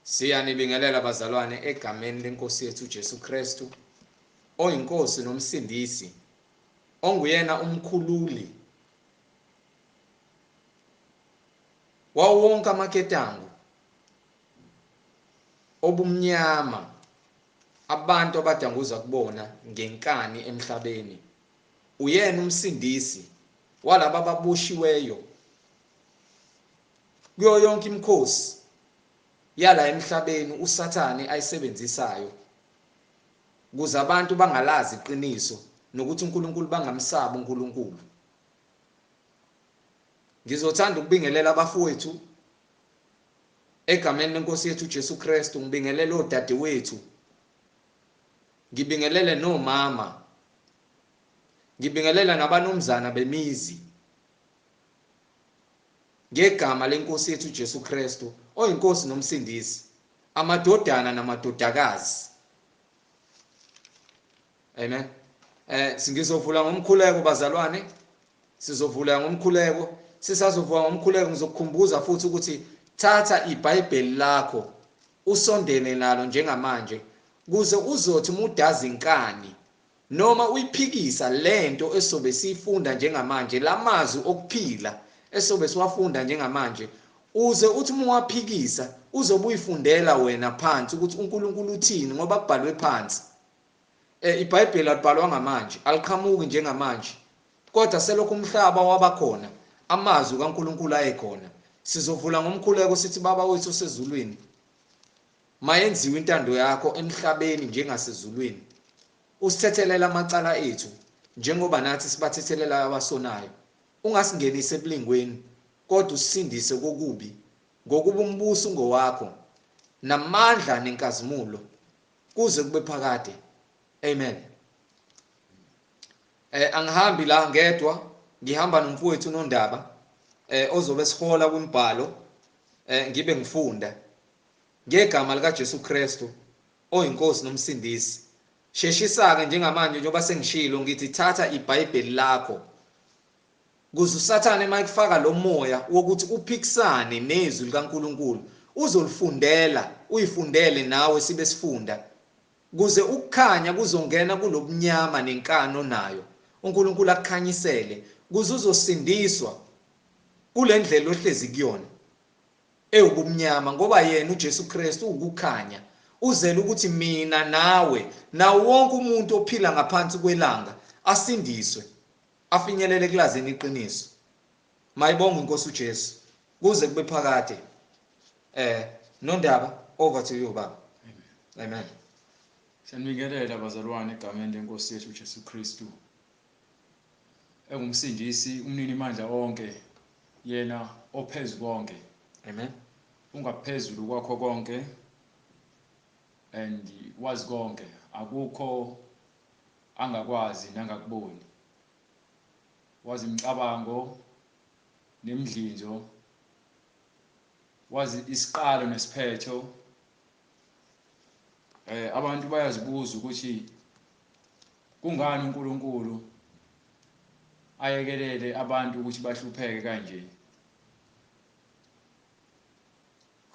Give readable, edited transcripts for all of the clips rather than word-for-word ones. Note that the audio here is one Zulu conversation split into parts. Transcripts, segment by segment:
Siyanibingelela bazalwane egameni lenkosi yethu uJesu Kristu, oyinkosi nomsindisi, onguyena umkhululi wawo wonke amaketango obumnyama abantu abadanguza kubona ngenkani emhlabeni. Uyena umsindisi walabo ababoshiweyo kuyo yonke imikhosi yala emhlabeni uSathane ayisebenzisayo ukuze abantu bangalazi iqiniso nokuthi uNkulunkulu bangamsabi uNkulunkulu. Ngizothanda ukubingelela abafowethu egameni lenkosi yethu uJesu Kristu, ngibingelele odadewethu, ngibingelele nomama, ngibingelela nabanomzana bemizi ngegama lenkosi yethu uJesu Kristu, oyinkosi nomsindisi, amadodana namadodakazi. Amen. Singizovula ngomkhuleko bazalwane, sizovula ngomkhuleko. Sisazovula ngomkhuleko ngizokukhumbuza futhi ukuthi thatha iBhayibheli lakho usondele nalo njengamanje kuze uzothi umudazi inkani noma uyiphikisa lento esobe siyifunda njengamanje, lamazwi okuphila esobe siwafunda njengamanje, uze uthi umuwaphikisa uzobe uyifundela wena phansi ukuthi uNkulunkulu uthini, ngoba kubhalwe phansi. iBhayibheli alibhalwa ngamanje, aliqhamuki njengamanje, kodwa selokhu umhlaba wabakhona amazwi kaNkulunkulu ayekhona. Sizovula ngomkhuleko sithi Baba wethu osezulwini, mayenziwe intando yakho emhlabeni njengasezulwini. Usithethelele amacala ethu njengoba nathi sibathethelela abasonayo. Ungasingenise ebulingweni, kodwa usindise kokubi, ngokuba umbuso ngowakho namandla nenkazimulo kuze kube phakade. Amen. Angihambi la ngedwa, ngihamba nomfowethu uNondaba ozobe sihola kwimbhalo, ngibe ngifunda ngegama lika Jesu Kristu, oyinkosi nomsindisi. Sheshisa-ke njengamanje njengoba sengishilo ngithi thatha iBhayibheli lakho kuze uSathane mayekufaka lo moya wokuthi uphikisane nezwi likaNkulunkulu uzolifundela, uyifundele nawe sibe sifunda, kuze ukukhanya kuzongena kulobunyama nenkano nayo. uNkulunkulu akukhanyisele kuze uzosindiswa kule ndlela ohlezi kuyona ewubumnyama, ngoba yena uJesu Kristu ukukhanya uzele ukuthi mina nawe nawo wonke umuntu ophila ngaphansi kwelanga asindiswe, afinyelele kulazini iqiniso. Mayibonge inkosi uJesu kuze kube phakade. Nondaba, over to you baba. Amen. Siyanibingelela bazalwane egameni lenkosi yethu uJesu Kristu, engumsindisi, umnini mandla wonke, yena ophezu konke. Amen. Ungaphezulu kwakho konke and wazi konke, akukho angakwazi nangakuboni. Wazi imicabango nemidlinzo, wazi isiqalo nesiphetho. Abantu bayazibuza ukuthi kungani uNkulunkulu ayekelele abantu ukuthi bahlupheke kanje.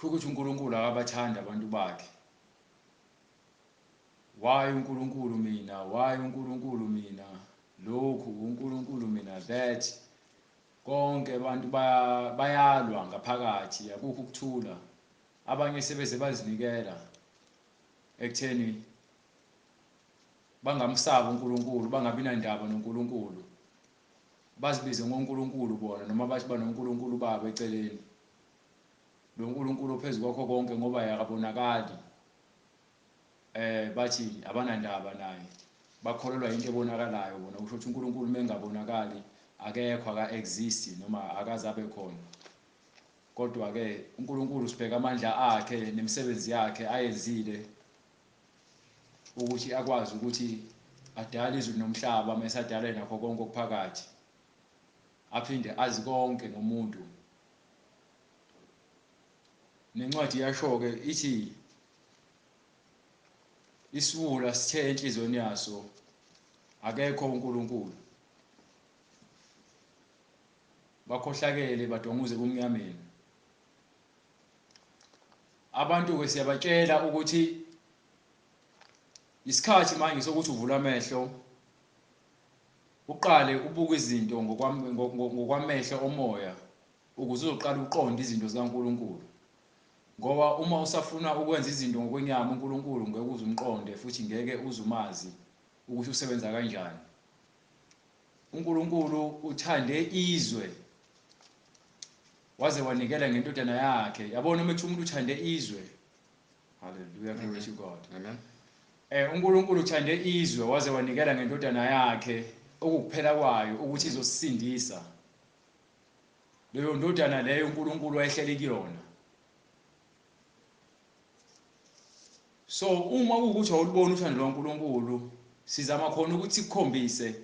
Ukuthi uNkulunkulu akabathanda abantu bakhe. Why uNkulunkulu mina? Why uNkulunkulu mina? Lokhu uNkulunkulu mina that. Konke abantu bayalwa ngaphakathi, akukho ukuthula. Abanye sebeze bazinikela ekutheni bangamsabi uNkulunkulu, bangabi nandaba noNkulunkulu, bazibize ngoNkulunkulu bona noma bathi banoNkulunkulu babo eceleni. Lo uNkulunkulu ophezu kwakho konke ngoba yakabonakali, bathi abanandaba naye, bakholelwa into ebonakalayo bona. Kusho ukuthi uNkulunkulu mengabonakali akekho, aka-exist noma akazabe khona. Kodwa-ke uNkulunkulu sibheka amandla akhe nemisebenzi yakhe ayenzile ukuthi akwazi ukuthi adale izulu nomhlaba, mesadale nakho konke okuphakathi, aphinde azi konke ngomuntu. Nencwadi iyasho-ke ithi isiwula sithe enhliziyweni yaso akekho uNkulunkulu. Bakhohlakele badonguze kumnyameni. abantu ke siyabatshela ukuthi isikhathi manje sokuthi uvula amehlo uqale ubuke izinto ngokwamehlo omoya ukuze uzoqala uqonde izinto zikaNkulunkulu. Ngoba uma usafuna ukwenza izinto ngokwenyama uNkulunkulu ngeke uze umqonde futhi ngeke uze umazi ukuthi usebenza kanjani. uNkulunkulu uthande izwe waze wanikela ngendodana yakhe. Yabona uma umuntu uthande izwe. Hallelujah, glory to God. Amen. uNkulunkulu uthande izwe waze wanikela ngendodana yakhe okukuphela kwayo ukuthi izosindisa. Leyo ndodana leyo uNkulunkulu wayehleli kuyona. So uma ukuthi awulibona uthando lwaNkulunkulu sizama khona ukuthi sikhombise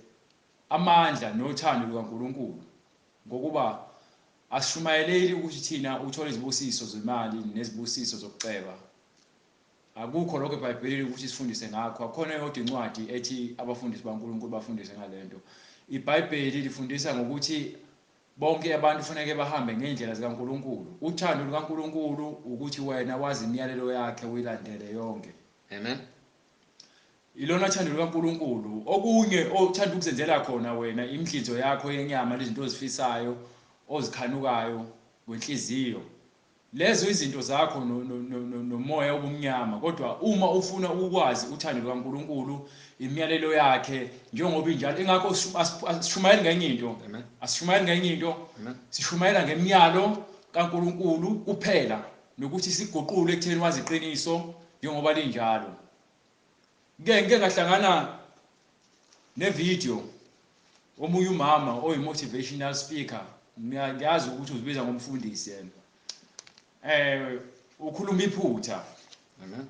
amandla nothando lukaNkulunkulu ngokuba asishumayeleli ukuthi thina uthola izibusiso zemali nezibusiso zokuceba. Akukho lokho eBhayibhelini ukuthi sifundise ngakho. Akhona yodwa incwadi ethi abafundisi baNkulunkulu bafundise ngalento. iBhayibheli lifundisa ngokuthi bonke abantu kufanele bahambe ngendlela zikaNkulunkulu. Uthando lukaNkulunkulu ukuthi wena wazi imiyalelo yakhe uyilandele yonke. Amen. Ilona thando lukaNkulunkulu. Okunye othanda ukuzenzela khona wena imidlizo yakho yenyama lezinto ozifisayo ozikhanukayo kwenhliziyo. Lezo izinto zakho nomoya obumnyama. Kodwa uma ufuna ukwazi uthando lukaNkulunkulu imiyalelo yakhe njengoba injalo ingakho asishumayeli ngenye into. Amen. Asishumayeli ngenye into. Amen. Sishumayela ngemiyalo kaNkulunkulu kuphela nokuthi siguqule ekutheni wazi iqiniso njengoba linjalo. Ngeke ngahlangana nevideo omunye umama oyi-motivational speaker. Ngiyazi ukuthi uzibiza ngomfundisi yena. Ukhuluma iphutha. Amen.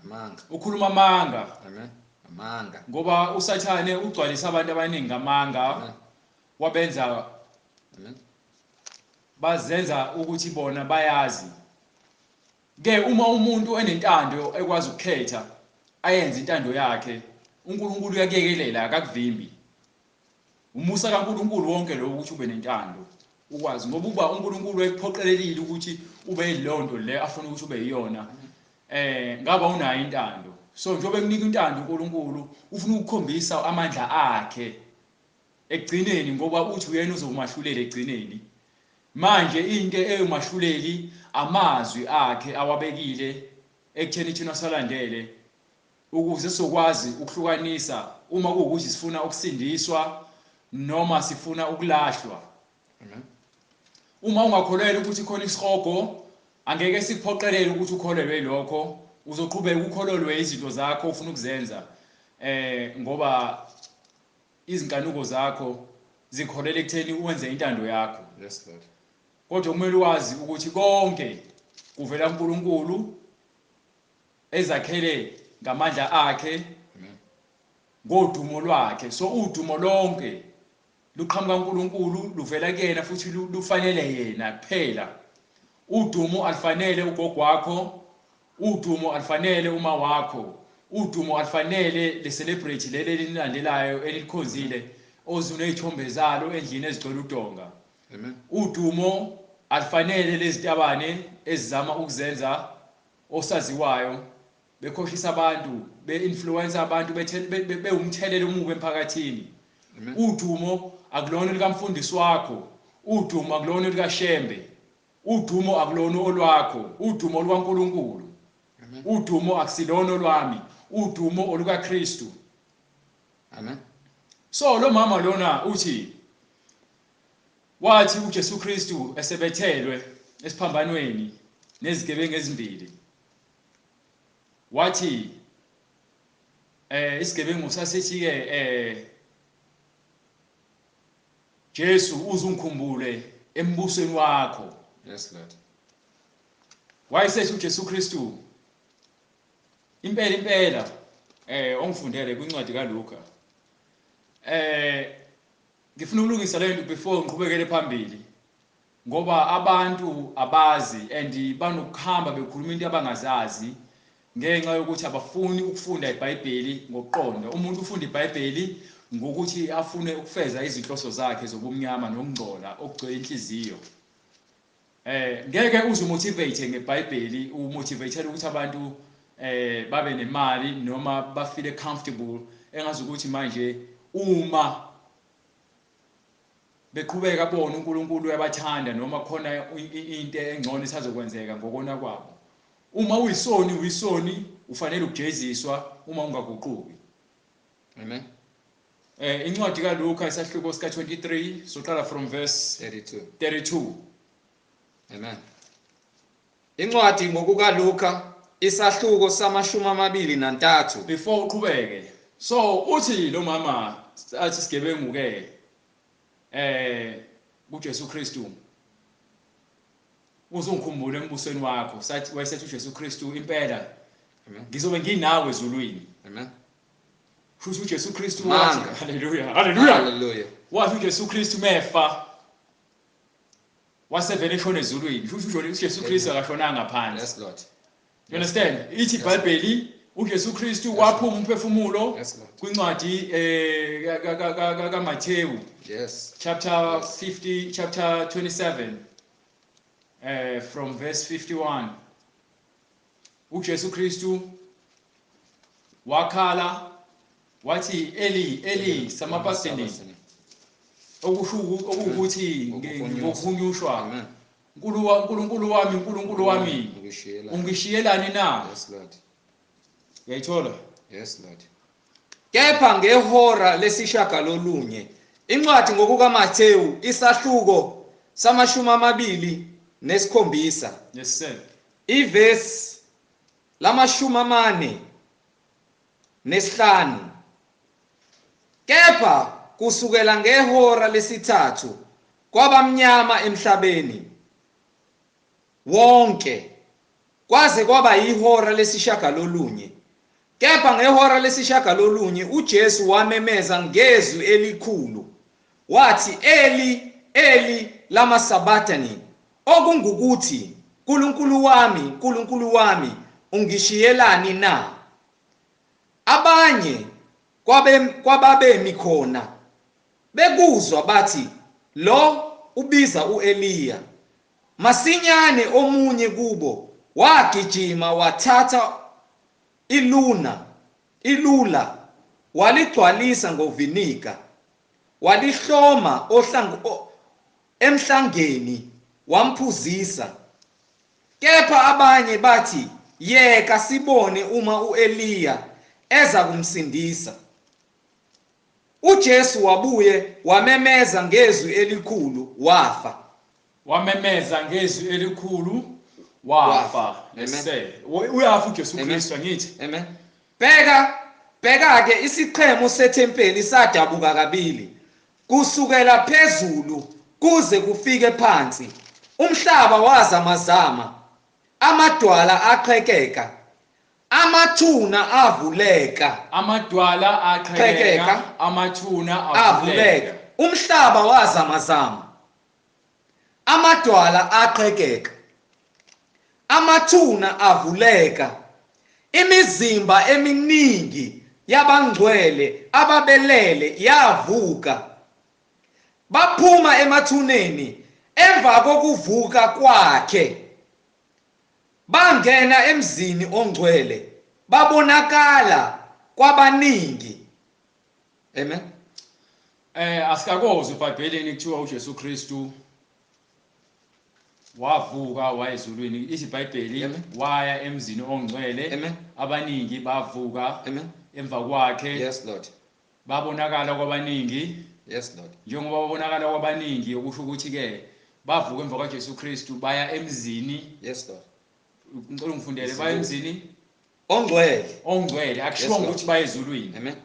Amanga. Ukhuluma amanga. Amen. Amanga. Ngoba usathane ugcwalisa abantu abaningi ngamanga wabenza Amen. bazenza ukuthi bona bayazi. Ke uma umuntu enentando ekwazi ukukhetha ayenze intando yakhe uNkulunkulu uyakuyekelela akakuvimbi. Umusa kaNkulunkulu wonke lo ukuthi ube nentando ukwazi ngoba uba uNkulunkulu ekuphoqelelile ukuthi ube yilonto le afuna ukuthi ube yiyona ngaba unayo intando. So njengoba ekunika intando uNkulunkulu ufuna ukukhombisa amandla akhe ekugcineni ngoba uthi uyena uzomahlulela ekugcineni. Manje into eyomahluleli amazwi akhe awabekile ekutheni thina salandele ukuze sizokwazi ukuhlukanisa uma kuwukuthi sifuna ukusindiswa noma sifuna ukulahlwa. Amen. Uma ungakholelwa ukuthi khona isihogo angeke sikuphoqelele ukuthi ukholelwe lokho. Uzoqhubeka ukholelwe izinto zakho ufuna ukuzenza ngoba izinkanuko zakho zikholela ekutheni uwenze intando yakho. Yes, Lord. Kodwa kumele wazi ukuthi konke kuvela kuNkulunkulu ezakhele ngamandla akhe ngodumo lwakhe. So udumo lonke luqhamuka kuNkulunkulu luvela kuyena futhi lufanele yena kuphela. Udumo alifanele ugogo wakho. Udumo alifanele uma wakho. Udumo alifanele le celebrity leli elilandelayo elikhonzile ozune izithombe zalo endlini ezigcwele udonga. Amen. Udumo alifanele lezitabane ezizama ukuzenza osaziwayo bekhohlisa abantu be-influence abantu bewumthelelo omubi emphakathini. Udumo akulona likaMfundisi wakho. Udumo akulona likaShembe. Udumo akulona olwakho. Udumo lukaNkulunkulu. Udumo akusilona olwami. Udumo olukaKristu. Amen. So lo mama lona uthi wathi uJesu Kristu esebethelwe esiphambanweni nezigebengu ezimbili. Wathi isigebengu sasithi ke Jesu uzungikhumbule embusweni wakho. Yes, Lord. Wayesethi uJesu Kristu impela ongifundele kwincwadi kaLuka. Ngifuna ukulungisa le nto before ngiqhubekele phambili ngoba abantu abazi and banokuhamba bekhuluma into abangazazi ngenxa yokuthi abafuni ukufunda iBhayibheli ngokuqonda. Umuntu ufunda iBhayibheli ngokuthi afune ukufeza izinhloso zakhe zobumnyama nokungcola okugcwele inhliziyo. ngeke uzumotivate ngeBhayibheli umotivate ukuthi abantu babe nemali noma bafile comfortable engazi ukuthi manje uma beqhubeka bona uNkulunkulu uyabathanda noma khona into engcono isazokwenzeka ngokona kwabo. Uma uyisoni ufanele ukujeziswa uma ungaguquki. Amen. Incwadi kaLuka isahluko sika 23 soqala from verse 32. Amen. Incwadi ngokukaLuka isahluko sama-23. Before uqhubeke. So uthi lo mama athi sigebengu ke uJesu Kristu uzongikhumbula embusweni wakho sathi wayesethi uJesu Kristu impela ngizobe nginawe ezulwini. Amen. Futhi uJesu Kristu wathi haleluya wathi uJesu Kristu mefa wasevele shona ezulwini futhi uJesu Kristu akashonanga phansi. Yes Lord. You understand? Ithi iBhayibheli uJesu Kristu waphuma umphefumulo kwincwadi kaMathewu. Yes. Chapter 50, chapter 27, from verse 51. uJesu Kristu wakhala wathi Eli samapasteni okusho ukuthi ngokuvunyushwa uNkulunkulu wami ungishiyelani na? Yes Lord. Yayithola? Yes Lord. Kepha ngehora lesishagalolunye incwadi ngokukaMathewu isahluko sama-27. Yes sir. Ivesi lama-45. Kepha kusukela ngehora lesithathu kwabamnyama emhlabeni wonke kwaze kwaba ihora lesishagalolunye. Kepha ngehora lesishagalolunye uJesu wamemeza ngezwi elikhulu wathi Eli Eli lama sabachthani, okungukuthi Nkulunkulu wami ungishiyelani na? Abanye kwababemi khona bekuzwa bathi lo ubiza uEliya. Masinyane omunye kubo wagijima wathatha ilula waligcwalisa ngovinika walihloma emhlangeni wamphuzisa. Kepha abanye bathi yeka sibone uma uEliya eza kumsindisa. uJesu wabuye wamemeza ngezwi elikhulu wafa. Wamemeza ngezwi elikhulu wafa. Let's say uyafa uJesu Kristu ngithi. Amen. Bheka ke isiqhemo sethempeli sadabuka kabili kusukela phezulu kuze kufike phansi. Umhlaba wazamazama, amadwala aqhekeka, amathuna avuleka. Amadwala aqhekeka, amathuna avuleka. Umhlaba wazamazama, amadwala aqhekeka, amathuna avuleka. Imizimba eminingi yabangcwele ababelele yavuka. Baphuma emathuneni emva kokuvuka kwakhe. Bangena emzini ongcwele babonakala kwabaningi. Amen. Asikakozwe eBhayibhelini kuthiwa uJesu Kristu wavuka wayezulwini. Ithi iBhayibheli waya emzini ongcwele abaningi bavuka emva kwakhe. Yes Lord. Babonakala kwabaningi. Yes Lord. Njengoba babonakala kwabaningi okusho ukuthi ke bavuka emva kwaJesu Kristu baya emzini. Yes Lord. Ngicela ngifundele baya emzini ongcwele akushiwo ukuthi baye ezulwini. Amen.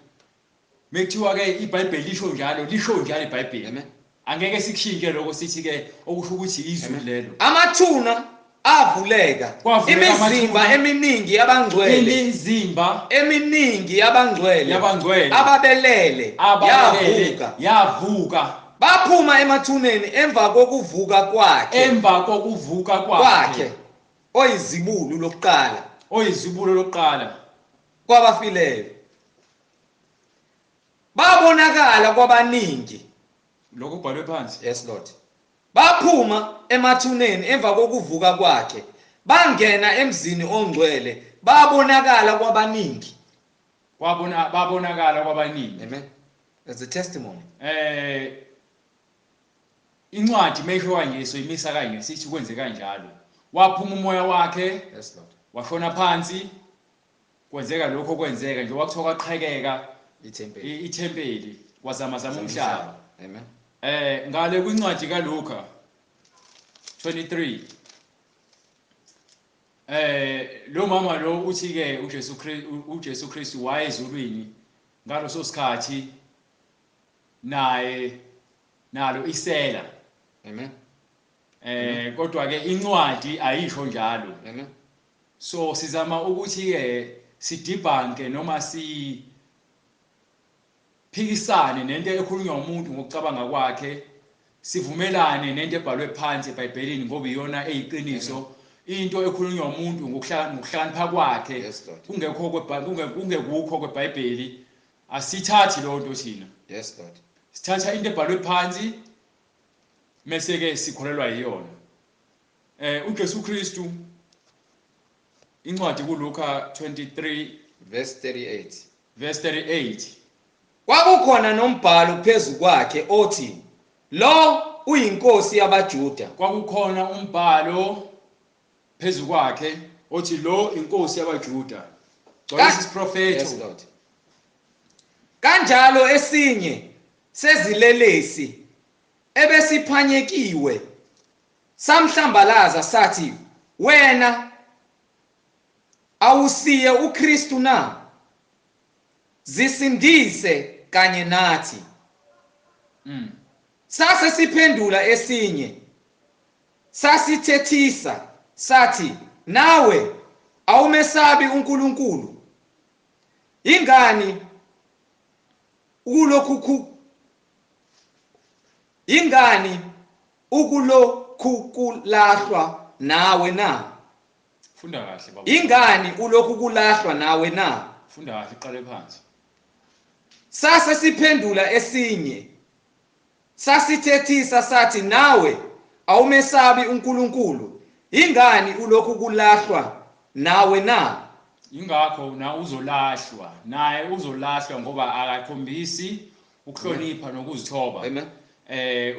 Mekuthiwa ke iBhayibheli lisho njalo iBhayibheli. Amen. Angeke sikushintshe lokho sithi ke okusho ukuthi izwi lelo. Amathuna avuleka. Imizimba eminingi yabangcwele. Imizimba eminingi yabangcwele ababelele yavuka. Baphuma emathuneni emva kokuvuka kwakhe. Oyizibulo lokuqala kwabafileyo. Babonakala kwabaningi. Lokho kubhalwe phansi. Yes Lord. baphuma emathuneni emva kokuvuka kwakhe bangena emzini ongcwele babonakala kwabaningi. babonakala kwabaningi. Amen. That's a testimony. Incwadi mehlo wangeso imisa kanje sithi kwenze kanjalo. Waphuma umoya wakhe. Yes, Lord. Washona phansi. Kwenzeka lokho kwenzeka nje wakuthiwa kwaqhekeka ithempeli wazama umhlaba. Amen. Ngale kwincwadi kaLuka 23 lo mama lo uthi ke uJesu Kristu wayezulwini ngaloso sikhathi naye nalo isela. Amen. Kodwa ke incwadi ayisho njalo. Amen. So sizama ukuthi ke sidibhanke noma phikisane nento ekhulunywa umuntu ngokucabanga kwakhe, sivumelane nento ebhalwe phansi eBhayibhelini ngoba iyona eyiqiniso, into ekhulunywa umuntu ngokuhlakanipha kwakhe kungekukho kweBhayibheli asithathi lonto thina. Yes, Lord. Sithatha into ebhalwe phansi mase ke sikholelwa yiyona. uJesu Kristu incwadi kuLuka 23 verse 38. Verse 38. Kwakukhona nombhalo phezu kwakhe othi, lo uyinkosi yabaJuda. Kwakukhona umbhalo phezu kwakhe othi lo inkosi yabaJuda. This is prophet. Yes, Lord. Kanjalo esinye sezilelesi ebesiphanyekiwe samhlambalaza sathi, wena awusiye uKristu na? Zisindise kanye nathi. Sase siphendula esinye sasithethisa sathi, nawe awumesabi uNkulunkulu. Ingani ukulokhu kulahlwa nawe na? Funda kahle baba. Ingani ulokhu kulahlwa nawe na? Funda kahle iqale phansi. Sase siphendula esinye sasithethisa sathi, nawe awumesabi uNkulunkulu. Ingani ulokhu kulahlwa nawe na? Ingakho na uzolahlwa, naye uzolahlwa ngoba akakhombisi ukuhlonipha nokuzithoba. Amen.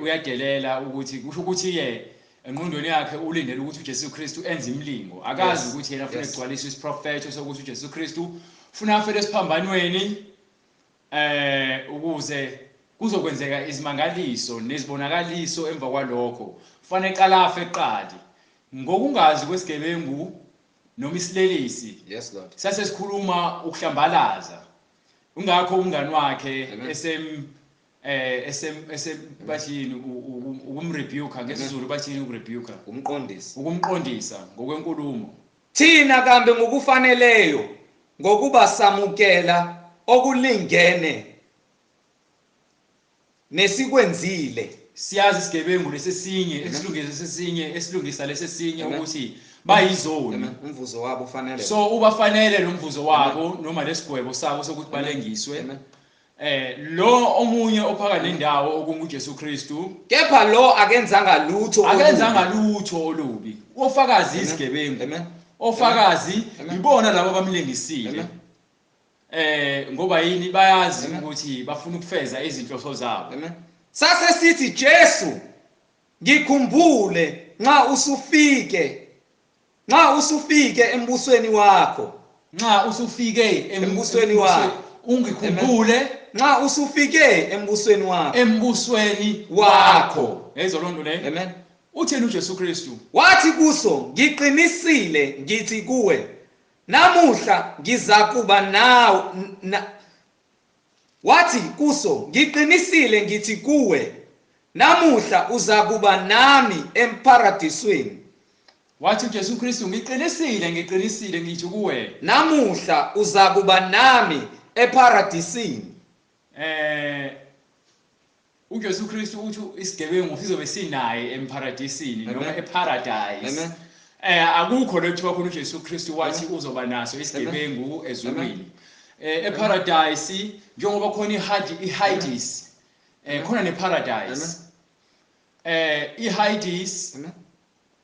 Uyadelela ukuthi kusho ukuthi ke engqondweni yakhe ulindele ukuthi uJesu Kristu enze imlingo. Akazi ukuthi yena ufuna ukugcwalisa isiprofeto sokuthi uJesu Kristu ufuna afele esiphambanweni ukuze kuzokwenzeka izimangaliso nezibonakaliso emva kwalokho. Kufanele eqala afe eqali ngokungazi kwesigebengu noma isilelesi. Yes, Lord. Sase sikhuluma ukuhlambalaza. Ungakho umngani wakhe bathini ukumrebuka ngesiZulu bathini ukurebuka? Ukumqondisa ngokwenkulumo. Thina kambe ngokufaneleyo ngokuba samukela okulingene nesikwenzile. Siyazi isigebengu lesesinye esilungisa lesesinye ukuthi bayizoni. Umvuzo wabo ufanele. So ubafanele lo mvuzo wabo noma lesigwebo sabo sokuthi balengiswe. Lo omunye ophaka nendawo okunguJesu Kristu, kepha lo akenzanga lutho olubi. Ofakazi isigebengu. Ofakazi ibona labo bamlengisile. Ngoba yini bayazi ukuthi bafuna ukufeza izinhloso zabo. Sase sithi, Jesu ngikhumbule nxa usufike embusweni wakho. Nxa usufike embusweni wakho. Ungikhumbule nxa usufike embusweni wakho. Embusweni wakho. Ezo lonto le. Amen. Utheni uJesu Kristu? Wathi kuso, ngiqinisile ngithi kuwe, namuhla ngizakuba nawe. Wathi kuso, ngiqinisile ngithi kuwe, namuhla uzakuba nami emparadisweni. Wathi uJesu Kristu, ngiqinisile ngithi kuwe, namuhla uzakuba nami eparadisini. uJesu Kristu uthi isigebengu sizobe sinaye emparadisini noma eparadise. Akukho lekuthiwa khona uJesu Kristu wathi uzoba naso isigebengu ezulwini. Eparadise njengoba khona iHades khona neparadise. iHades Amen.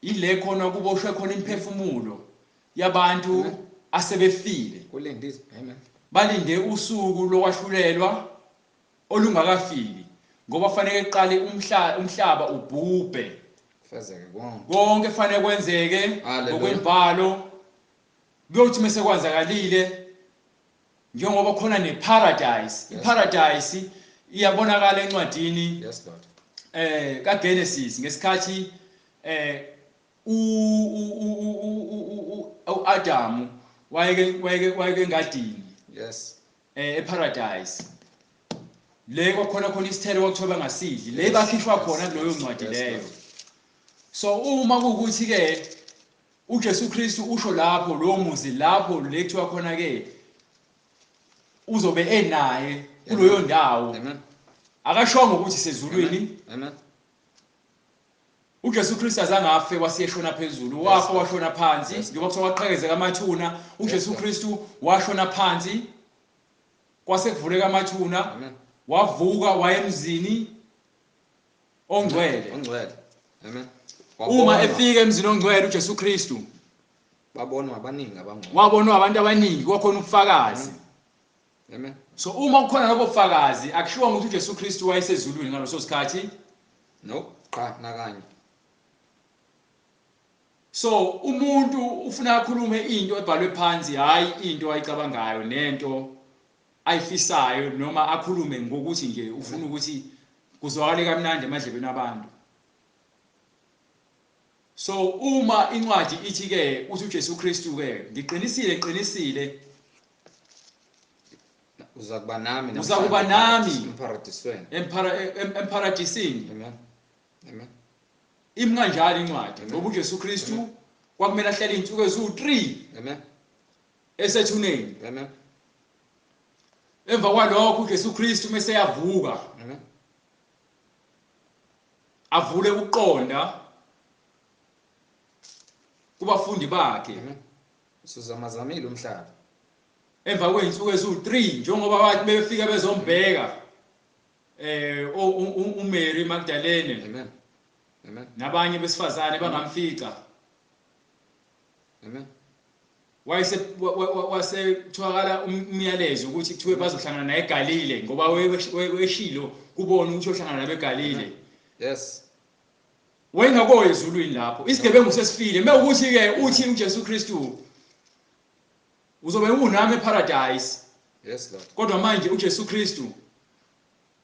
ile khona kuboshwe khona imphefumulo yabantu asebefile. Kulindizwe. Amen. Balinde usuku lokwahlulelwa olungakafiki ngoba fanele eqale umhlaba ubhubhe. Kufezeke konke. Konke fanele kwenzeke ngokwembalo. Kuyothi mase kwanzakalile njengoba khona neparadise. Iparadise iyabonakala encwadini Yes, Lord. kaGenesis ngesikhathi uAdamu wayeke engadini. Yes. Eparadise. Le kwakhona khona isithelo kwakuthiwa bangasidli. Le bakhishwa khona kuloyo ncwadi leyo. So uma kuukuthi ke uJesu Kristu usho lapho lo muzi lapho lekuthiwa khona ke uzobe enaye kuloyo ndawo. Amen. Akashongo ukuthi sezulwini. Amen. uJesu Kristu azangafe wasiyeshona phezulu, wafa washona phansi, njengoba kuthiwa waqhekeza amathuna, uJesu Kristu washona phansi, kwase kuvuleka amathuna, wavuka wayemzini ongcwele. Ongcwele. Amen. Uma efika emzini ongcwele uJesu Kristu babonwa abaningi abangcwele. wabonwa abantu abaningi, kwakhona ubufakazi. Amen. So uma kukhona labo bufakazi, akushiwo ukuthi uJesu Kristu wayesezulwini ngaloso sikhathi. No, cha nakanye. So umuntu ufuna akhulume into ebhalwe phansi, hayi into ayicabangayo nento ayifisayo, noma akhulume ngokuthi nje ufuna ukuthi kuzwakale kamnandi emadlebeni abantu. So uma incwadi ithi ke uthi uJesu Kristu ke ngiqinisile uzakuba nami emparadisweni. Emparadisini. Amen. Amen. Imnganjalo incwadi ngoba uJesu Kristu kwakumele ahlale izinsuku ezu3. Amen. Esethuneni. Amen. Emva kwalokho uJesu Kristu mase yavuka. Amen. Avule ukuqonda kubafundi bakhe. Amen. Usuzamazamile umhlaba. Emva kweinsuku ezu3 njengoba bathi befika bezombheka uMary Magdalene. Amen. Amen. Nabanye besifazane bangamfica. Amen. Wasethuakala umyalezo ukuthi kuthiwe bazohlangana naye eGalile ngoba weshilo kubona ukuthi ohlangana nabe eGalile. Yes. Wayengakoyo ezulwini lapho. Isigebengu sesifile. Mekuthi ke uthi uJesu Kristu uzobe unami eparadise. Yes, Lord. Kodwa manje uJesu Kristu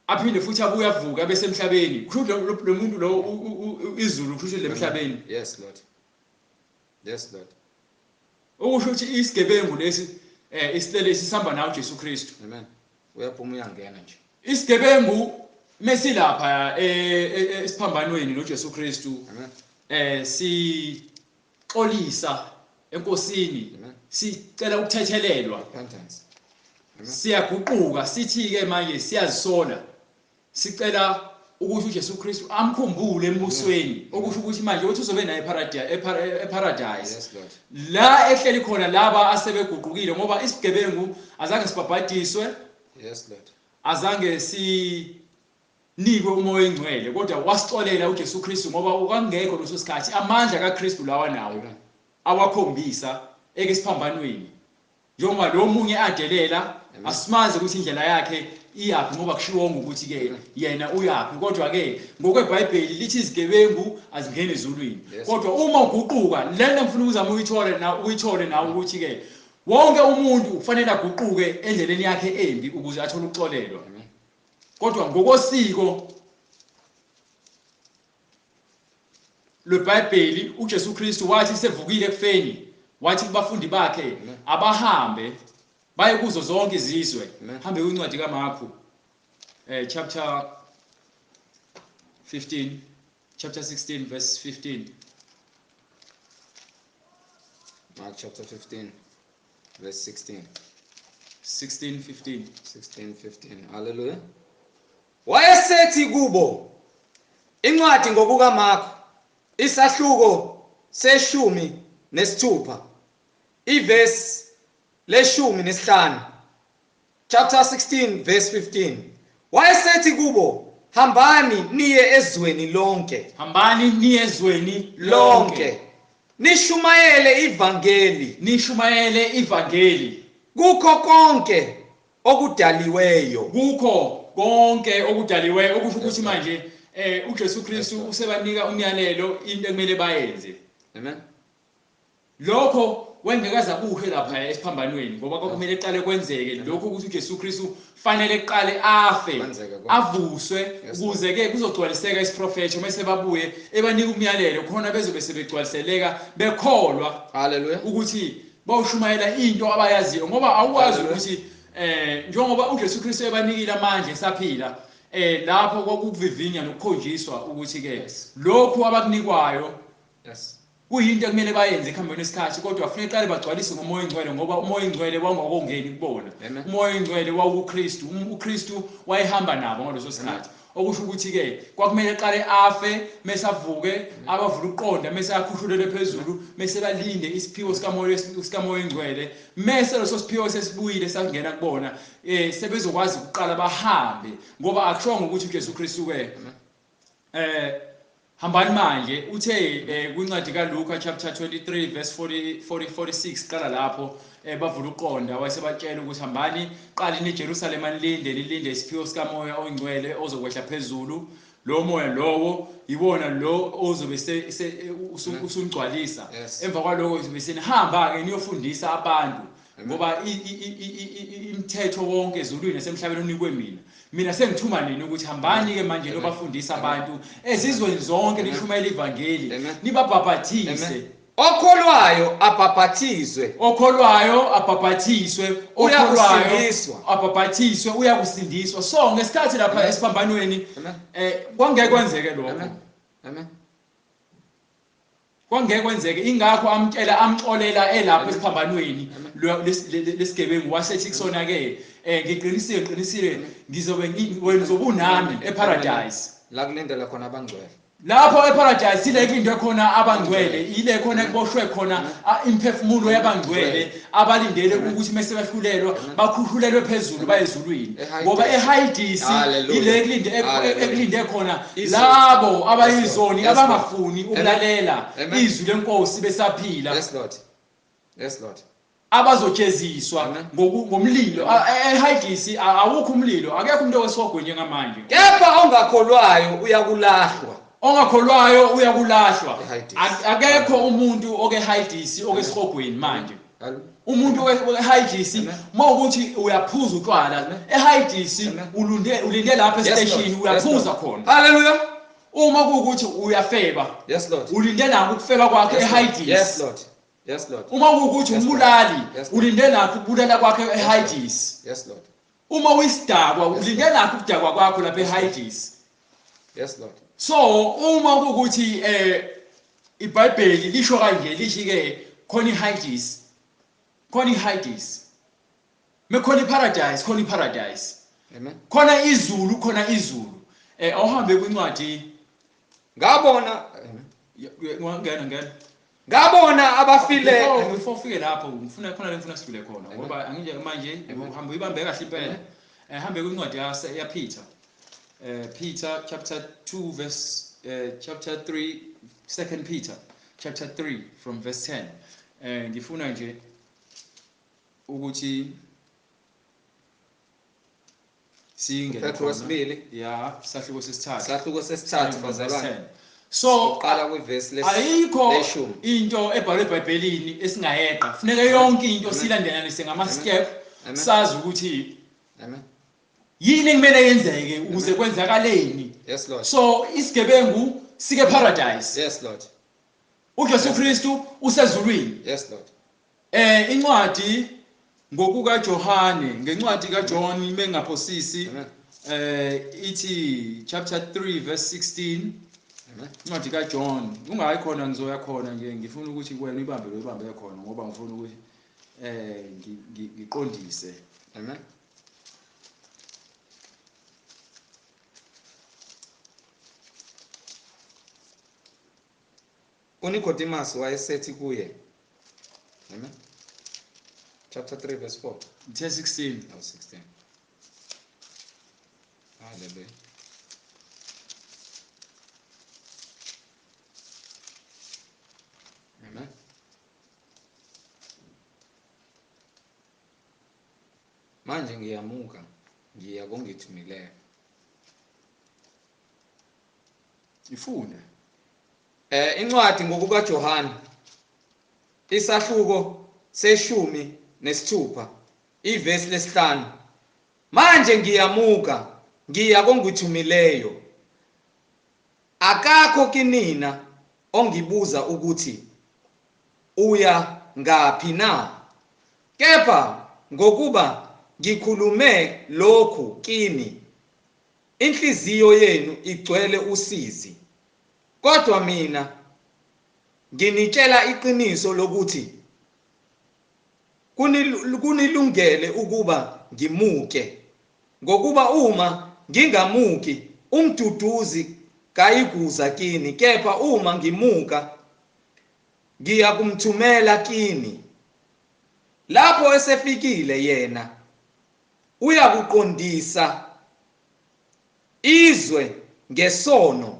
aphinde futhi abuye avuka bese emhlabeni. Kusho lo muntu lo izulu kusho lemhlabeni. Yes, Lord. Yes, Lord. Okusho ukuthi isigebengu lesi isitele sisihamba nawo uJesu Kristu. Amen. Uyaphuma uyangena nje. Isigebengu mesilapha esiphambanweni noJesu Kristu. Amen. Sixolisa enkosini. Sicela ukuthethelelwa. Repentance. Amen. Siyaguquka sithi ke manje siyazisola. Sicela ukuthi uJesu Kristu amkhumbule embusweni, okusho ukuthi manje uthi uzobe naye eparadise. Yes, Lord. La ehleli khona laba asebeguqukile ngoba isigebengu azange sibhabhadiswe. Yes, Lord. Azange sinikwe umoya engcwele, kodwa wasicolela uJesu Kristu ngoba ukangekho leso sikhathi amandla kaKristu lawa nawo awakhombisa ekesiphambanweni. Njengoba lo munye adelela asimazi ukuthi indlela yakhe iyaphi ngoba kushiwonga ukuthi ke yena uyaphi, kodwa ke ngokweBhayibheli lithi izigebengu azingene ezulwini. Kodwa uma uguquka lento ngifuna ukuzama uyithole nawe ukuthi ke wonke umuntu ufanele aguquke endleleni yakhe embi ukuze athole ukuxolelwa. Kodwa ngokosiko lweBhayibheli uJesu Kristu wathi sevukile ekufeni, wathi kubafundi bakhe abahambe baye kuzo zonke izizwe. Hambe kwincwadi kaMarku chapter 16 verse 15. Mark chapter 15 verse 16. 16:15. 16:15. Hallelujah. Wayesethi kubo, incwadi ngokukaMarku isahluko seshumi nesithupha, ivesi leshumi nesihlanu, chapter 16 verse 15. Wayesethi kubo, hambani niye ezweni lonke hambani niye ezweni lonke nishumayele ivangeli nishumayele ivangeli kukho konke okudaliweyo kukho konke okudaliweyo okusho ukuthi manje uJesu Kristu usebanika umyalelo into ekumele bayenze. Amen. Lokho wengekaza kuhle lapha esiphambanweni ngoba kwakumele eqale kwenzeke lokho ukuthi uJesu Kristu fanele eqale afe avuswe ukuze ke kuzogcwaliseka isiprofeto mase babuye ebanika umyalelo khona bezobe sebegcwaliseleka bekholwa. Hallelujah. Ukuthi bawushumayela into abayaziyo ngoba awukwazi ukuthi njengoba uJesu Kristu ebanikile amandla esaphila lapho kwakuvivinya nokukhonjiswa ukuthi ke lokho abakunikwayo kuyinto ekumele bayenze ekuhambeni kwesikhathi kodwa kufanele iqale bagcwalise ngomoya engcwele ngoba umoya engcwele wangokongeni kubona. Umoya engcwele wawuKristu uKristu wayehamba nabo ngaleso sikhathi okusho ukuthi ke kwakumele eqale afe mase avuke abavula uqonda mase akhushulele phezulu mase balinde isiphiwo sikamoya engcwele mase leso siphiwo sesibuyile sangena kubona sebezokwazi ukuqala bahambe ngoba akushongo ukuthi uJesu Kristu ke hambani manje uthe kwincwadi kaLuka chapter 23 verse 46 qala lapho bavula uqonda wayesebatshela ukuthi hambani qala eJerusalema nilinde isiphiwo sikamoya oyingcwele ozokwehla phezulu lo moya lowo yibona lo ozobe usumgcwalisa emva kwaloko bese nihamba ke niyofundisa abantu ngoba imithetho wonke ezulwini nasemhlabeni unikwe mina sengithuma nini ukuthi hambani ke manje nobafundisa abantu ezizweni zonke nishumayela ivangeli nibabhabhathise okholwayo abhabhathizwe abhabhathiswe uyakusindiswa so ngesikhathi lapha esiphambanweni kwangeke kwenzeke lokho. Amen. Kwangeke kwenzeke ingakho amxolela elapha esiphambanweni lesigebengu wasethi kusona ke ngiqinisile ngizobe wena zobunami eparadise la kulindela khona abangcwele lapho eparadise ile into ekhona abangcwele ile khona kuboshwe khona imphefumulo yabangcwele abalindele ukuthi mase bahlulelwa bakhushulelwe phezulu bayezulwini ngoba eHades ile ekulinde khona labo abayizoni abangafuni ukulalela izwi lenkosi besaphila. Yes Lord. Abazojeziswa ngomlilo eHades awukho umlilo akekho umuntu owesogwe ngamanje kepha ongakholwayo uyakulahlwa akekho umuntu okeHades okesihogweni manje umuntu weHades mawukuthi uyaphuza utshwala eHades ulinde lapha estation uyaphuza khona. Hallelujah. Uma kuukuthi uyafeba yes Lord ulinde nako ukufeba kwakhe eHades. Yes Lord. Uma kuukuthi umbulali ulinde nako ukubulala kwakhe eHades. Yes Lord. Uma uyisidakwa ulinde nako ukudakwa kwakho lapha eHades. Yes Lord. So uma kuukuthi iBhayibheli lisho kanje lithi ke khona iHades mekhona iparadise amen khona izulu awuhambe kwincwadi ngabona abafile before ufike lapho ngifuna sidlule khona ngoba angije manje uhamba uyibambe kahle impela hambe kwincwadi ya Peter chapter 2 verse chapter 3 2 Peter chapter 3 from verse 10 ngifuna nje ukuthi Petro wesibili sahluko sesithathu bazalwane so qala kwiverse ayikho into ebhalwe eBhayibhelini esingayeqa kufanele yonke into silandelanise ngama-step sazi ukuthi yini kumele yenzeke ukuze kwenzakaleni. Yes Lord. So isigebengu sike paradise. Yes Lord. uJesu Kristu usezulwini. Yes Lord. Incwadi ngokuka Johane ngencwadi kaJohn mengaphosisi ithi chapter 3 verse 16 incwadi kaJohn ungayikhona ngizoya khona nje ngifuna ukuthi wena uyibambe khona ngoba ngifuna ukuthi ngiqondise. Amen. uNicodemus wayesethi kuye amen chapter 3 verse 4 16 16 hallelujah Amen. Manje ngiyamuka ngiya kongithumileyo. Ifunde. Incwadi ngokuka Johana isahluko seshumi nesithupha ivesi lesihlanu. Manje ngiyamuka ngiya kongithumileyo. Akakho kinina ongibuza ukuthi uya ngaphi na? Kepha ngokuba ngikhulume lokhu kini, inhliziyo yenu igcwele usizi. Kodwa mina nginitshela iqiniso lokuthi kunilungele ukuba ngimuke, ngokuba uma ngingamuki umduduzi kayikuza kini, kepha uma ngimuka ngiyakumthumela kini. Lapho esefikile yena uyakuqondisa izwe ngesono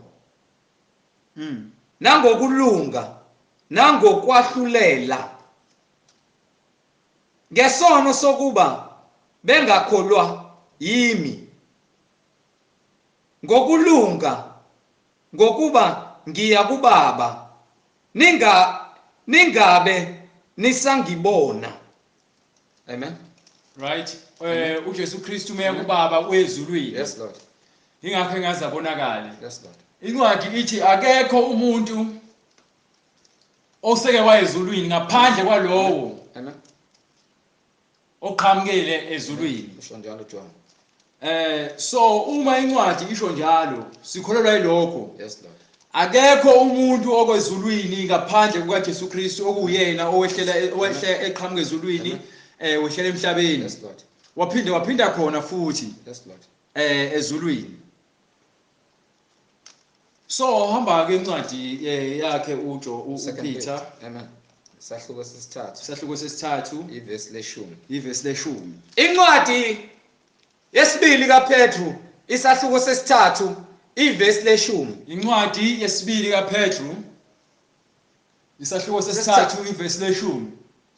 nangokulunga nangokwahlulela, ngesono sokuba bengakholwa yimi, ngokulunga ngokuba ngiya kuBaba ningabe nisangibona. Amen. Right. uJesu Kristu meya kuBaba wezulwini. Yes Lord. Ingakho engazabonakali. Yes Lord. Incwadi ithi akekho umuntu oseke wayezulwini ngaphandle kwalowo Amen. oqhamukele ezulwini. Usho njalo John. So uma incwadi isho njalo sikholelwa yilokho. Yes Lord. Akekho umuntu okwezulwini ngaphandle kukaJesu Kristu okuyena owehlela eqhamuke ezulwini wehlela emhlabeni. Yes Lord. Waphinda khona futhi. Yes Lord. Ezulwini. So hamba ke incwadi yakhe uPeter. Amen. Isahluko sesithathu. Isahluko sesithathu Ivesi leshumi. ivesi leshumi. Incwadi yesibili kaPetru isahluko sesithathu ivesi leshumi. Incwadi yesibili kaPetru isahluko sesithathu ivesi leshumi.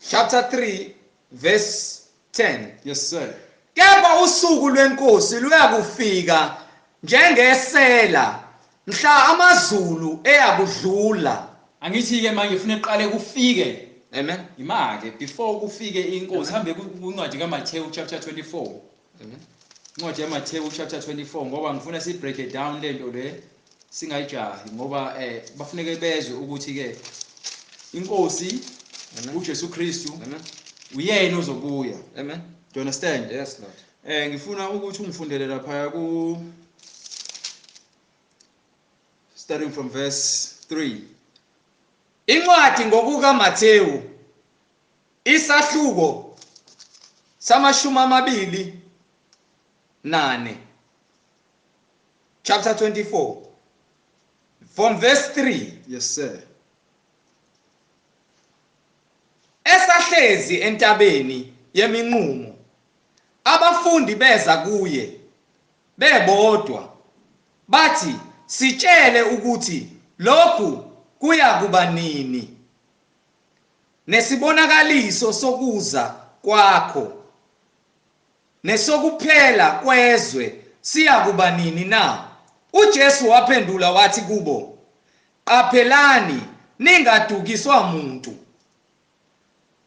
Chapter 3 verse 10. Yes sir. Kepha usuku lwenkosi luyakufika njengesela mhla amazulu eyakudlula. Angithi ke manje ufuna eqale kufike. Amen. Imake before kufike inkosi hambe kuncwadi kaMathewu chapter 24. Amen. Incwadi yaMathewu chapter 24 ngoba ngifuna si break it down lento le singayijahi ngoba bafuneke bezwe ukuthi ke inkosi uJesu Kristu uyena ozobuya. Amen. Do you understand? Yes Lord. Ngifuna ukuthi ungifundele lapha ku starting from verse 3. Incwadi ngokuka Mathewu isahluko samashumi amabili nane. Chapter 24 from verse 3. Yes sir. Esahlezi entabeni yeminqumo abafundi beza kuye bebodwa bathi sitshele ukuthi lokhu kuya kuba nini, nesibonakaliso sokuza kwakho nesokuphela kwezwe siya kuba nini na? uJesu waphendula wathi kubo, qaphelani ningadukiswa muntu,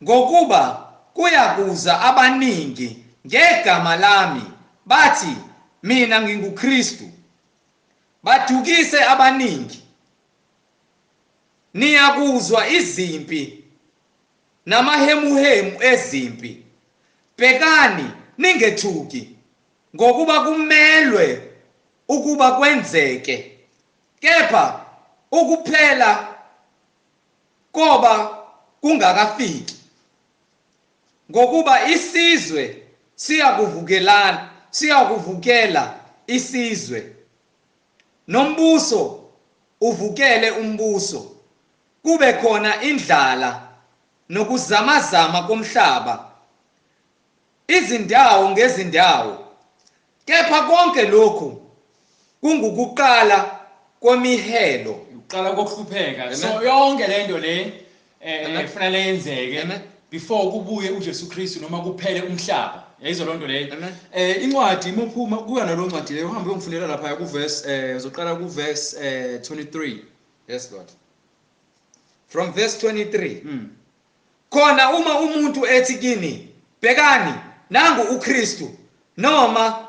ngokuba kuyakuza abaningi ngegama lami bathi mina nginguKristu, badukise abaningi. Niyakuzwa izimpi namahemuhemu ezimpi. Bhekani ningethuki, ngokuba kumelwe ukuba kwenzeke, kepha ukuphela koba kungakafiki. Ngokuba isizwe siyakuvukela isizwe, nombuso uvukele umbuso, kube khona indlala nokuzamazama komhlaba, izindawo ngezindawo. Kepha konke lokhu kungukuqala kwemihelo. Uqala kokuhlupheka. So yonke lento le kufanele yenzeke Amen. before kubuye uJesu Kristu noma kuphele umhlaba. Yayizwa lonto leyo. Amen. Incwadi imuphuma kuya nalo ncwadi leyo uhambe uyongifundela lapha ku verse uzoqala ku verse 23. Yes, Lord. From verse 23. Khona uma umuntu ethi kini, bhekani, nangu uKristu, noma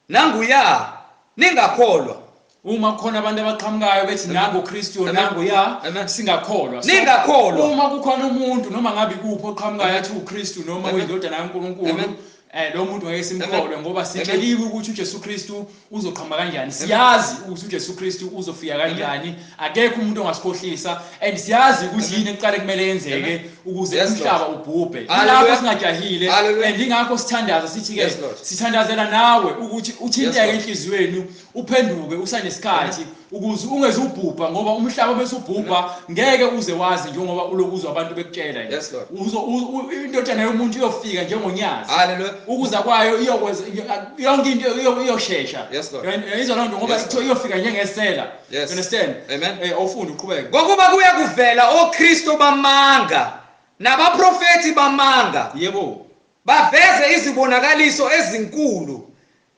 nanguya, ningakholwa. Uma khona abantu abaqhamukayo bethi nangu uKristu nangu ya singakholwa. Ningakholwa. Uma kukhona umuntu noma ngabe kuphi oqhamukayo athi uKristu noma uyindodana kaNkulunkulu, lo muntu ngeke simkholwe ngoba sitsheliwe ukuthi uJesu Kristu uzoqhamuka kanjani. Siyazi ukuthi uJesu Kristu uzofika kanjani. Akekho umuntu ongasikhohlisa and siyazi ukuthi yini eqale kumele yenzeke ukuze umhlaba ubhubhe. Lapho singajahile and ingakho sithandaza sithi ke sithandazela nawe ukuthi uthinteke enhliziyweni uphenduke usanesikhathi ukuze ungeze ubhubha ngoba umhlaba bese ubhubha ngeke uze wazi njengoba ulokuzwa abantu bekutshela nje. Indodana yomuntu iyofika njengonyazi. Hallelujah. Ukuza kwayo iyokwenza yonke into iyoshesha. Yizwa lonto ngoba ithiwa iyofika njengesela. You understand? Amen. Awufunda uqhubeke. Ngokuba kuya kuvela oKristu bamanga nabaprofeti bamanga. Yebo. Baveze izibonakaliso ezinkulu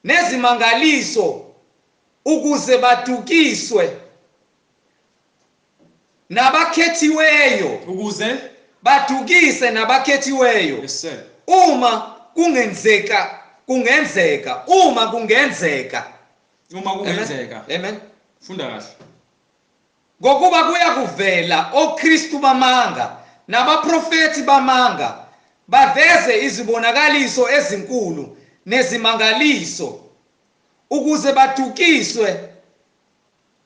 nezimangaliso ukuze badukiswe nabakhethiweyo. Ukuze badukise nabakhethiweyo. Yes sir. Uma kungenzeka Amen. Funda kahle. Ngokuba kuya kuvela oKristu bamanga nabaprofeti bamanga baveze izibonakaliso ezinkulu nezimangaliso ukuze badukiswe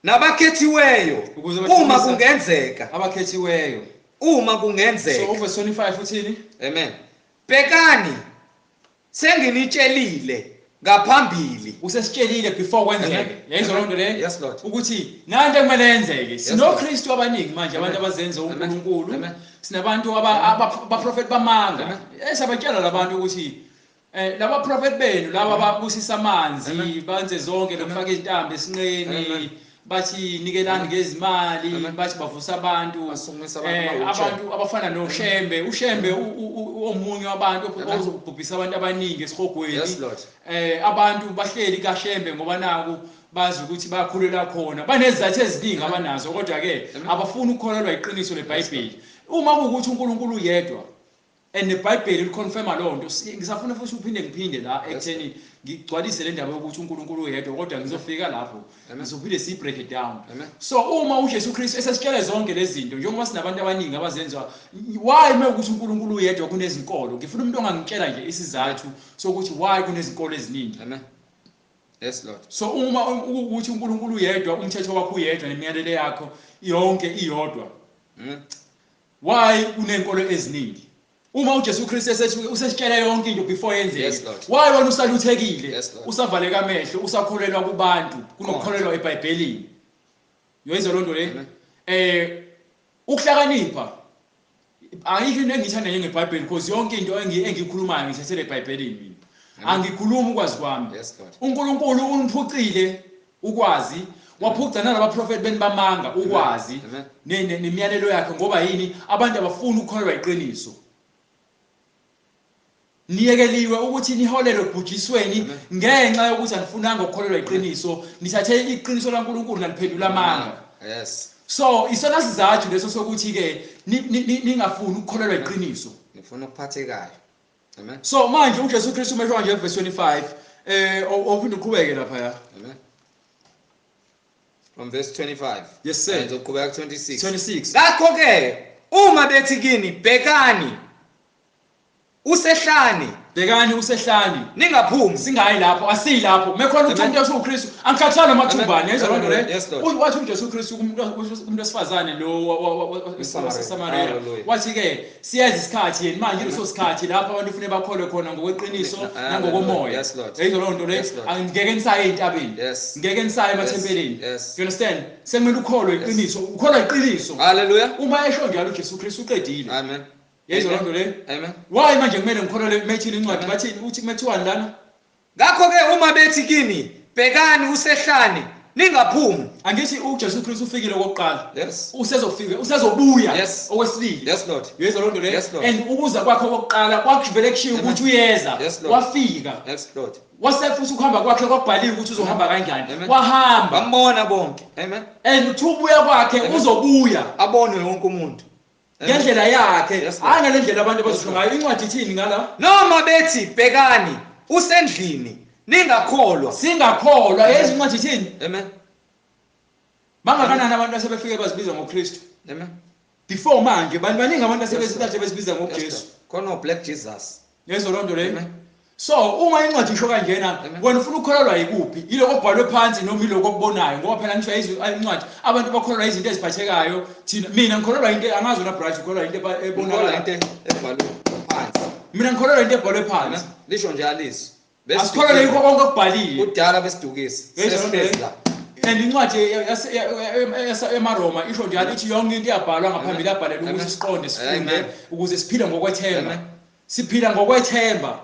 nabakhethiweyo uma kungenzeka. Abakhethiweyo. Uma kungenzeka. So over 25 uthini? Amen. Bhekani, senginitshelile ngaphambili. Usesitshelile before kwenzeke. Yayizwa lonto le? Yes Lord. Ukuthi nanto ekumele yenzeke. SinoKristu abaningi manje abantu abazenza uNkulunkulu. Sinabantu abaprofeti bamanga. Esabatshela labantu ukuthi laba prophet benu laba ababusisa amanzi banze zonke lokufaka izintambo esinqeni bathi nikelani ngezimali bathi bavusa abantu abantu abafana noShembe uShembe omunye wabantu ozobhubhisa abantu abaningi esihogweni. Abantu bahleli kaShembe ngoba naku bazi ukuthi bayakhulela khona banezizathu eziningi abanazo kodwa ke abafuni ukukholelwa iqiniso leBhayibheli. Uma kuwukuthi uNkulunkulu uyedwa and iBhayibheli liconfirma lonto ngisafuna futhi uphinde la ekutheni ngigcwalise le ndaba yokuthi uNkulunkulu uyedwa kodwa ngizofika lapho ngizophinde si break it down. So uma uJesu Kristu esesitshela zonke lezi zinto njengoba sinabantu abaningi abazenzwa why ukuthi uNkulunkulu uyedwa kunezinkolo ngifuna umuntu ongangitshela nje isizathu sokuthi why kunezinkolo eziningi. Amen. Yes Lord. So uma ukuthi uNkulunkulu uyedwa umthetho wakho uyedwa nemiyalelo yakho yonke iyodwa why kunenkolo eziningi? Uma uJesu Kristu esethi usesitshela yonke into before yenzeke. Why wena usaluthekile? Usavaleka amehlo, usakholelwa kubantu kunokukholelwa eBhayibhelini. Uyezwa lonto le? Ukuhlakanipha. Ayikho into engithanda ngeBhayibheli because yonke into engikhulumayo ngithathele eBhayibhelini mina. Angikhulumi ukwazi kwami. uNkulunkulu uniphucile ukwazi waphuca nalabaprofeti beni bamanga ukwazi nemiyalelo yakhe ngoba yini abantu abafuni ukukholelwa iqiniso. Niyekeliwe ukuthi niholele ebhujisweni ngenxa yokuthi anifunanga ukukholelwa iqiniso nithathe iqiniso laNkulunkulu naliphendula amanga. Yes. So isona sizathu leso sokuthi ke ningafuni ukukholelwa iqiniso. Nifuna ukuphathekayo. Amen. So manje uJesu Kristu umesho nje verse 25 ophinde uqhubeke lapha ya. Amen. From verse 25. Yes sir. Ngizoqhubeka 26. 26. Ngakho ke uma bethi kini bhekani usehlani ningaphumi singayi lapho asiyilapho mekhona umuntu othi uKristu angikhathana amathubane yenzwa lonto le wathi uJesu Kristu umuntu wesifazane lo waseSamaria wathi ke siyazi isikhathi yeni manje leso sikhathi lapho abantu ufune bakholwe khona ngokweqiniso nangokomoya yenzwa lonto le angeke nisaye ezintabeni ngeke nisaye emathempelini. You understand? Sekumele ukholwe iqiniso ukholwa iqiniso. Hallelujah. Uma esho njalo uJesu Kristu uqedile. Amen. Yezwa lonto le? Amen. Why manje kumele ngikholele methini incwadi bathini uthi kumethiwani lana? Ngakho ke uma bethi kini bhekani usehlani ningaphumi. Angithi uJesu Kristu ufikile kokuqala. Yes. Usezofika, usezobuya Yes. okwesibili. Yes, Lord. Yezwa lonto le. Yes, Lord. And ukuza kwakhe kokuqala kwakuvele kushiwo ukuthi uyeza. Yes, Lord. Wafika. Yes, Lord. Wasefuthi ukuhamba kwakhe kwabhaliwe ukuthi uzohamba kanjani. Amen. Wahamba. Bambona bonke. Amen. And ubuya kwakhe uzobuya. Abone wonke umuntu. Ngendlela yakhe. Yes, Lord. Hayi ngalendlela abantu abazisho ngayo. Incwadi ithini ngala? Noma bethi bhekani usendlini ningakholwa. Singakholwa. Yezwa incwadi ithini? Amen. Bangakanani abantu asebefike bazibiza ngoKristu? Amen. Before manje baningi abantu asebezibiza ngoJesu. Khona Black Jesus. Yezwa lonto le. So uma incwadi isho kanjena wena ufuna ukukholelwa yikuphi? Yiloko okubhalwe phansi noma yiloko okubonayo ngoba phela ngisho incwadi abantu bakholelwa izinto eziphathekayo thina mina ngikholelwa into angazi na brother ukholelwa into ebonakala into ebhalwe phansi. Mina ngikholelwa into ebhalwe phansi. Lisho nje alizwi. Asikholelwa yikho konke okubhaliwe. Kudala besidukisa. Sesifezela. And incwadi eMaroma isho njalo ithi yonke into iyabhalwa ngaphambili yabhalelwa ukuthi siqonde sifunde ukuze siphile ngokwethemba. Siphila ngokwethemba.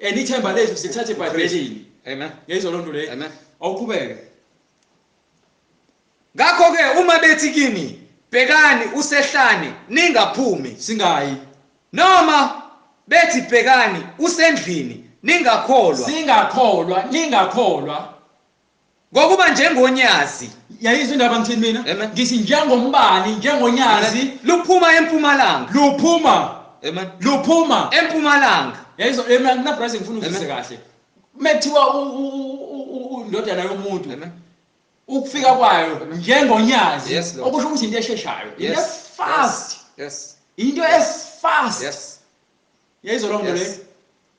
And ithemba lethu sithathe eBhayibhelini. Amen. Yezwa lonto le. Amen. Awuqhubeke. Ngakho ke uma bethi kini bhekani usehlane ningaphumi Singayi. noma bethi bhekani usendlini ningakholwa. Ningakholwa. Ngokuba njengonyazi. Yayizwa indaba ngithini mina? Amen. Ngithi njengombani, njengonyazi luphuma empumalanga. Luphuma Empumalanga. yayizwa mina brother ngifuna ukuzise kahle. Mekuthiwa indodana yomuntu. Amen. Ukufika kwayo njengonyazi Yes, Lord. okusho ukuthi into esheshayo. Into Yes. fast. Yes. Into fast. Yes. Yayizwa lonto le.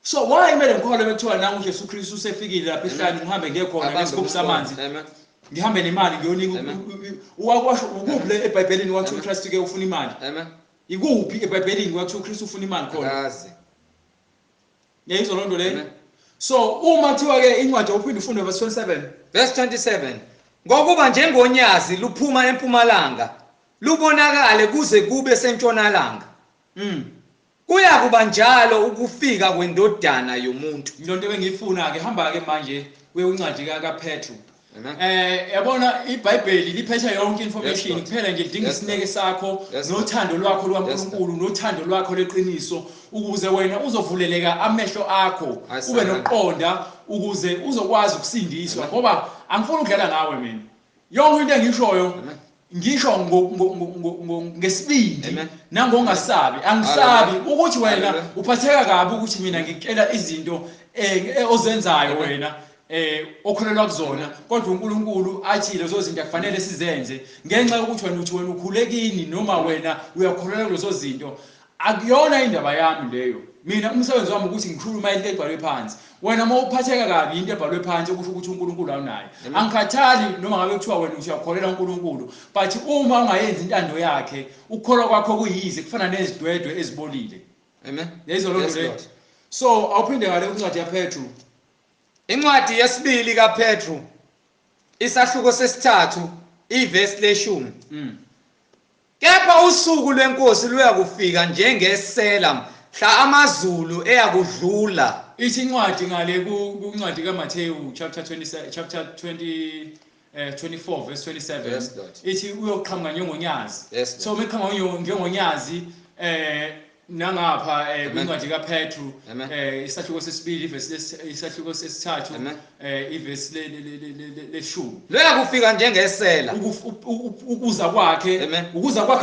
So why kumele ngikholwe bekuthiwa nangu uJesu Kristu usefikile lapha ehlani ngihambe ngekhona ngesigubhu samanzi. Amen. Ngihambe nemali ngiyonika uwakwasho ukuphi le eBhayibhelini wathi uKristu ke ufuna imali. Amen. Ikuphi eBhayibhelini wathi uKristu ufuna imali khona? Akazi. Yayizwa lonto le. So uma kuthiwa ke incwadi uphinde ufunde verse 27. Verse 27. Ngokuba njengonyazi luphuma empumalanga lubonakale kuze kube sentshonalanga. Kuya kuba njalo ukufika kwendodana yomuntu. Into ebengifuna ke hamba ke manje kwencwadi kaPetru. Amen. Yabona iBhayibheli liphethe yonke information kuphela nje lidinga isineke sakho nothando lwakho lwaNkulunkulu nothando lwakho leqiniso ukuze wena uzovuleleka amehlo akho ube nokuqonda ukuze uzokwazi ukusindiswa ngoba angifuni ukudlala ngawe mina. Yonke into engishoyo ngisho ngesibindi nangongasabi angisabi ukuthi wena uphatheka kabi ukuthi mina ngikutshela izinto ozenzayo wena okholelwa kuzona kodwa uNkulunkulu athi lezo zinto kufanele sizenze ngenxa yokuthi wena uthi wena ukhulekini noma wena uyakholelwa lezo zinto akuyona indaba yami leyo. Mina umsebenzi wami ukuthi ngikhuluma into ebhalwe phansi. Wena uma uphatheka kabi into ebhalwe phansi okusho ukuthi uNkulunkulu awunayo. Angikhathali noma ngabe kuthiwa wena uyakholelwa uNkulunkulu but uma ungayenzi intando yakhe ukukholwa kwakho kuyize kufana nezidwedwe ezibolile. Amen. Yezwa lonto le. So awuphinde ngale incwadi yaPetru. Incwadi yesibili kaPetru isahluko sesithathu iverse leshumi. Kepha usuku lwenkosi luya kufika njengesela mhla amazulu eyakudlula. Ithi incwadi ngale kuncwadi kaMathewu chapter 24 verse 27. Yes, Lord. Ithi uyoqhamuka njengonyazi. Yes, Lord. So meqhamuka njengonyazi nangapha kwincwadi kaPetru isahluko sesibili isahluko sesithathu iverse leshumi. Luya kufika njengesela ukuza kwakhe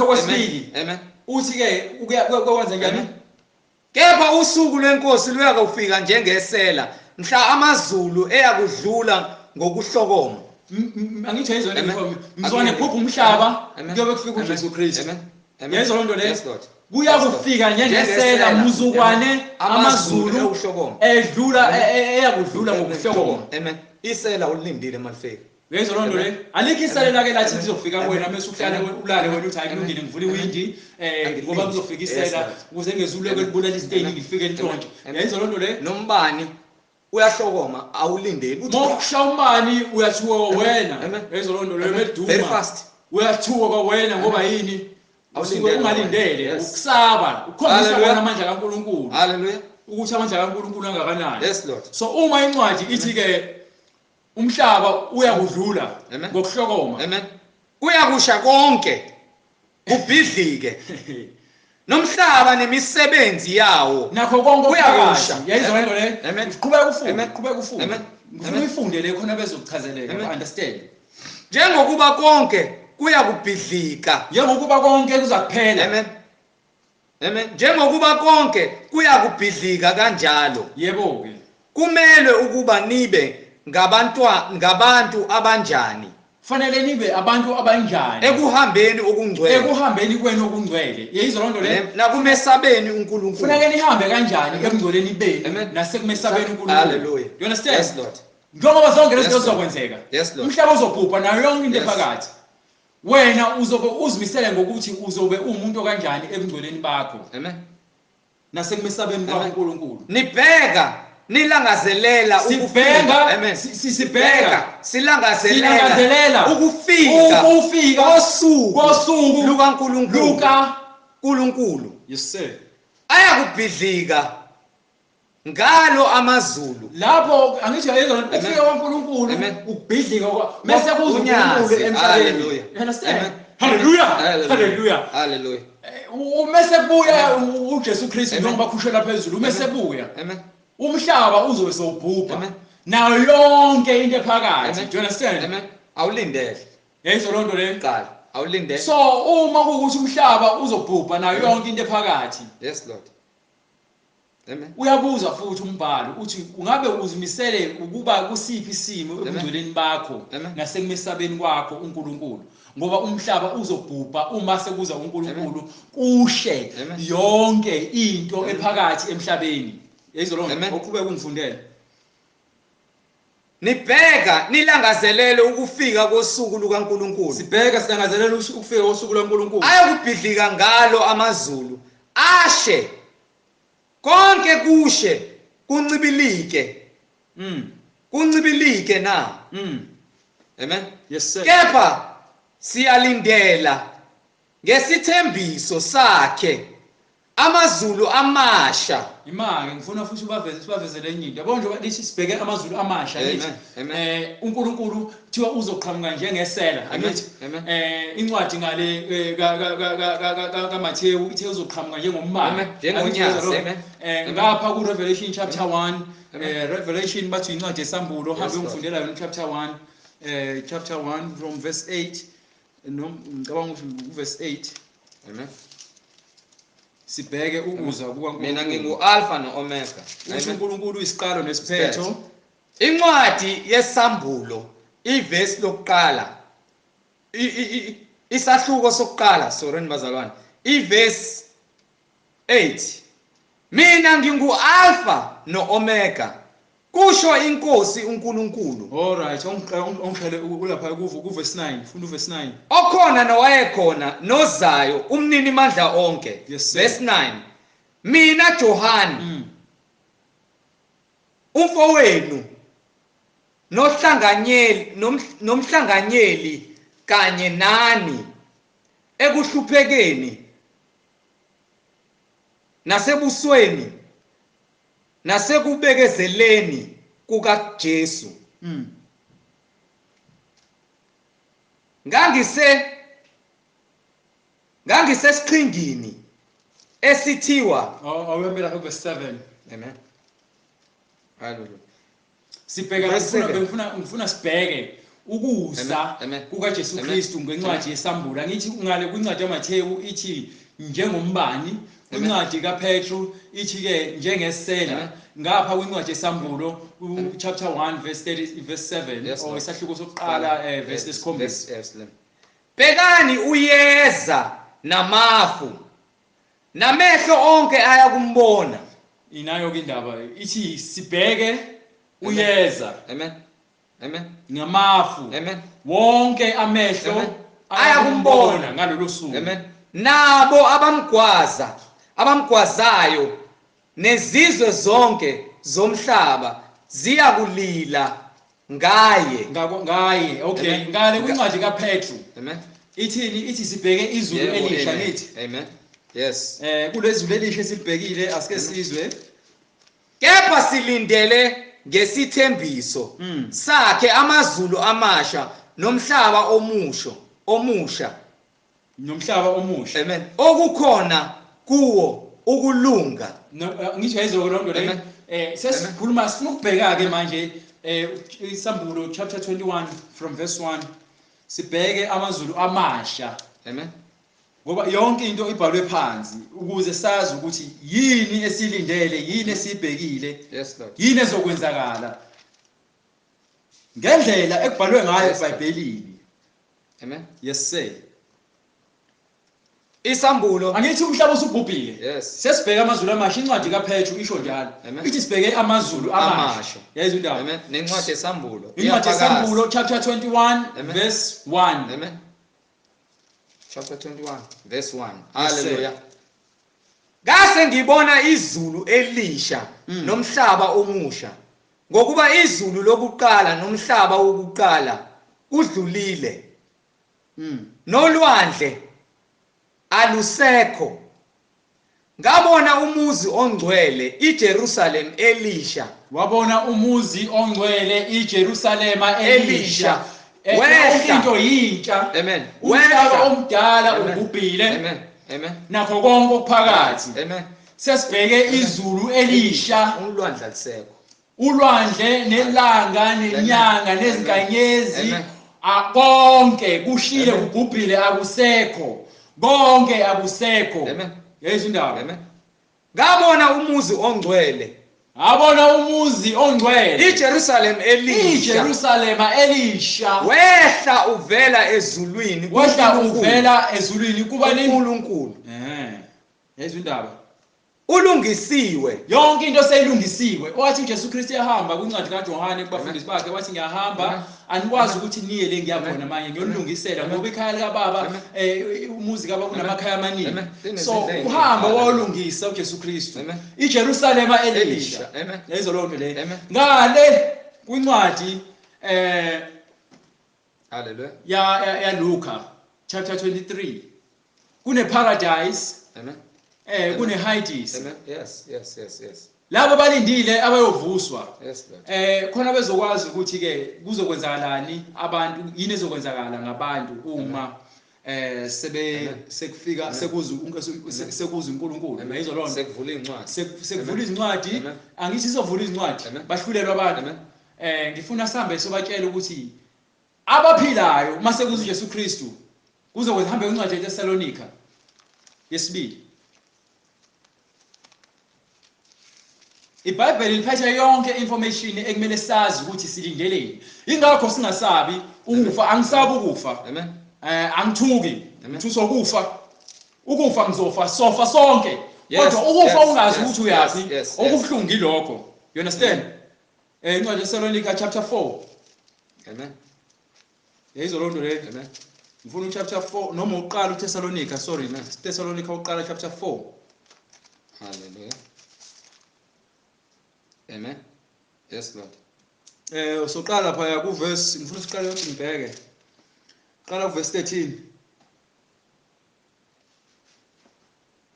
kwesibili. Amen. Uthi ke ukwenza njani? Kepha usuku lwenkosi luya kufika njengesela mhla amazulu eyakudlula ngokuhlokoma. Angithi yizona ngifona ngizwane phupha umhlaba kuyobe kufika uJesu Kristu. Yezwa lonto le. Kuya kufika njengesela muzukwane amazulu edlula eyakudlula ngokuhlokoma. Amen. Isela ulindile malifika. Yezwa lonto le. Alikho isela lake lathi lizofika kuwena mase uhlale ulale wena uthi hayi kulungile ngivule iwindi ngoba kuzofika isela ukuze ngezulu lokubulala isiteni ngifike enhlonje. Yezwa lonto le. Nombani uyahlokoma awulindeli uthi ngokusha umbani uyathuka wena. Yezwa lonto le meduma. Very fast. Uyathuka kwawena ngoba yini? Awusuke ungalindele ukusaba ukhombisa bona amandla kaNkulunkulu. Hallelujah. Ukuthi amandla kaNkulunkulu angakanani. Yes, Lord. So uma incwadi ithi ke umhlaba uyakudlula Amen. ngokuhlokoma. Amen. Kuyakusha konke kubhidlike nomhlaba nemisebenzi yawo Nakho konke kuyakusha. okuphakathi. Yayizwa lento le? Amen. Qhubeka ufunde, Amen. qhubeka ufunde. Amen. Ngifuna uyifunde le khona bezokuchazelela, Amen. understand. Njengokuba konke kuyakubhidlika. Njengokuba konke kuzakuphela. Amen. Amen. Njengokuba konke kuyakubhidlika kanjalo. Yebo ke. Kumele ukuba nibe ngabantu abanjani Fanele nibe abantu abanjani ekuhambeni okungcwele. ekuhambeni kwenu okungcwele. Yayizwa lonto le? Nakumesabeni uNkulunkulu. Funeke nihambe kanjani ekungcweleni Amen. benu nasekumesabeni uNkulunkulu. Hallelujah. You understand? Yes, Lord. Njengoba zonke lezi Yes, zinto Lord. zizokwenzeka. Yes, Lord. Umhlaba uzobhubha nayo yonke into Yes. ephakathi. Wena uzobe uzimisele ngokuthi uzobe umuntu kanjani ekungcweleni bakho Amen. nasekumesabeni Amen. kwaNkulunkulu. Nibheka nilangazelela Sibheka, Amen. sibheka, silangazelela silangazelela ukufika kosuku lukaNkulunkulu. Yes sir. Ayakubhidlika ngalo amazulu. Lapho angithi yayizwa Amen. ukufika kwaNkulunkulu Amen. ukubhidlika mase kuza Unyazi. uNkulunkulu emhlabeni. Hallelujah. You understand? Amen. Hallelujah. Hallelujah. Hallelujah. Hallelujah. Umese buya uJesu Kristu Amen. njengoba khushela phezulu umese buya. Amen. Umhlaba uzobe sowubhubha. Amen. Nayo yonke into ephakathi. Amen. Do you understand? Amen. Awulindele. Yayizwa lonto le? Qala. Awulindele. So uma kuwukuthi umhlaba uzobhubha nayo yonke into ephakathi. Yes, Lord. Amen. Uyabuza futhi umbhalo uthi ungabe uzimisele ukuba kusiphi isimo ekungcweleni bakho Amen. nasekumesabeni kwakho uNkulunkulu ngoba umhlaba uzobhubha uma sekuza uNkulunkulu kushe Amen. yonke into Amen. ephakathi emhlabeni. Yayizwa lonto Amen. oqhubeka ungifundele. Nibheka nilangazelele ukufika kosuku lukaNkulunkulu. Sibheka silangazelela ukufika kosuku lwaNkulunkulu. Ayakubhidlika ngalo amazulu ashe konke kushe kuncibilike kuncibilike na. Amen. Yes sir. Kepha siyalindela ngesithembiso sakhe amazulu amasha. Imake ngifuna futhi ubavezele enye into. Yabona nje lithi sibheke amazulu amasha lithi Amen. uNkulunkulu kuthiwa uzoqhamuka njengesela. Amen. Incwadi ngale kaMathewu ithe uzoqhamuka njengombane. Amen. Njengonyazi. Amen. Ngapha ku Revelation chapter 1 Amen. Revelation bathi incwadi yesambulo Yes, hambe Lord. ungifundela yona chapter 1 chapter 1 from verse 8 ngicabanga ukuthi verse 8 Amen. sibheke ukuza Mina ngingu-Alpha no-Omega. Uthi uNkulunkulu uyisiqalo nesiphetho. Incwadi yesambulo ivesi lokuqala isahluko sokuqala sorry bazalwane ivesi 8 mina ngingu-Alpha no-Omega kusho inkosi uNkulunkulu. All right, ongiqale ulapha ku verse 9 funda verse 9. Okhona nowayekhona nozayo umnini mandla onke. Yes, sir. Verse 9 mina Johani umfowenu nomhlanganyeli kanye nani ekuhluphekeni nasebusweni nasekubekezeleni kukaJesu. Ngangisesiqhingini esithiwa Awuhamba lapha verse 7. Amen. Hallelujah. Sibheka Verse ngifuna sibheke ukuza Amen. kukaJesu Amen. Kristu ngencwadi yesambulo. Angithi ngale kwincwadi yaMathewu ithi njengombani, kwincwadi kaPetru ithi ke njengesela. Ngapha kwincwadi yesambulo chapter 1 verse 7 or isahluko sokuqala verse lesikhombisa. Bhekani uyeza namafu namehlo onke ayakumbona. Inayo ke indaba ithi sibheke uyeza. Amen. Amen. Ngamafu. Amen. Wonke amehlo ayakumbona ngalolu suku. Amen. Nabo abamgwazayo nezizwe zonke zomhlaba ziyakulila ngaye. Okay. Amen. Ngale kwincwadi kaPetru. Amen. Ithi sibheke izulu elisha nithi. Amen. Yes. Kulezulu elisha silibhekile asike sizwe. Kepha silindele ngesithembiso sakhe amazulu amasha nomhlaba omusha nomhlaba omusha. amen okukhona kuwo ukulunga Ngisho yizolo lonto le sesikhuluma sifuna ukubheka ke manje isambulo chapter 21 from verse 1 sibheke amazulu amasha. amen Ngoba yonke into ibhalwe phansi ukuze sazi ukuthi yini esilindele, yini esibhekile, yes Lord yini ezokwenzakala ngendlela ekubhalwe ngayo eBhayibhelini. amen Yes sir. isambulo Angithi umhlaba usubhubhile. yes Sesibheke amazulu amasha, incwadi kaPetru isho njalo. Amen. Ithi sibheke amazulu amasha. Yezwa indaba. amen nencwadi yesambulo Incwadi yesambulo chapter 21 Amen. verse 1. amen chapter 21 verse 1 Yes, sir. hallelujah kase ngibona izulu elisha nomhlaba omusha ngokuba izulu lokuqala nomhlaba wokuqala udlulile nolwandle alusekho ngabona umuzi ongcwele iJerusalem elisha Wabona umuzi ongcwele iJerusalema elisha. Wehla. Into yintsha. amen Umhlaba omdala Amen. ubhubhile amen amen nakho konke okuphakathi. amen Sesibheke izulu elisha, ulwandle alisekho ulwandle nelanga nenyanga Amen. nezinkanyezi Amen. konke kushile Amen. kubhubhile akusekho. Konke akusekho. amen Yezwa indaba. amen ngabona umuzi ongcwele Abona umuzi ongcwele iJerusalem elisha iJerusalema elisha. wehla uvela ezulwini Wehla uvela ezulwini kuba uNkulunkulu yezwa indaba. ulungisiwe Yonke into seyilungisiwe. Wathi uJesu Kristu ehamba kwincwadi kaJohane kubafundisi bakhe wathi ngiyahamba anikwazi ukuthi niye le ngiyakhona manje ngiyolungisela ngoba ikhaya likaBaba umuzi kaBaba kunamakhaya amaningi. So uhamba wawulungisa uJesu Kristu iJerusalema elisha. amen Yezwa lonto le. Amen. Ngale kwincwadi hallelujah ya Luka chapter 23 kune paradise amen kune Hades. amen yes Labo balindile abayovuswa. yes Lord Khona bezokwazi ukuthi ke kuzokwenzakalani abantu, yini ezokwenzakala ngabantu uma sekufika sekuza uNkulunkulu. Yizwo lonto sekuvula incwadi sekuvula izincwadi. Angithi izovula izincwadi bahlulelwa abantu. Ngifuna sihambe sobatshela ukuthi abaphilayo mase kuza uJesu Kristu kuzokwenza hambe kwincwadi yeThessalonika yesibili. iBhayibheli liphethe yonke information ekumele sazi ukuthi silindeleni. Ingakho singasabi ukufa. Angisabi ukufa. amen Angithuki. Amen. Ngithusa ukufa ngizofa sofa sonke. Yes, Kodwa ukufa yes, ungazi yes, ukuthi uyapi yes, okubuhlungu ilokho. You understand? Incwadi yeThessalonika chapter 4. amen Yizwo lonto le. amen Ngifuna chapter 4 noma uqala uThessalonika, sorry man. Thessalonika uqala chapter 4. hallelujah amen yes Lord Soqala phaya ku verse, ngifuna siqale ukuthi ngibheke. Qala ku verse 13.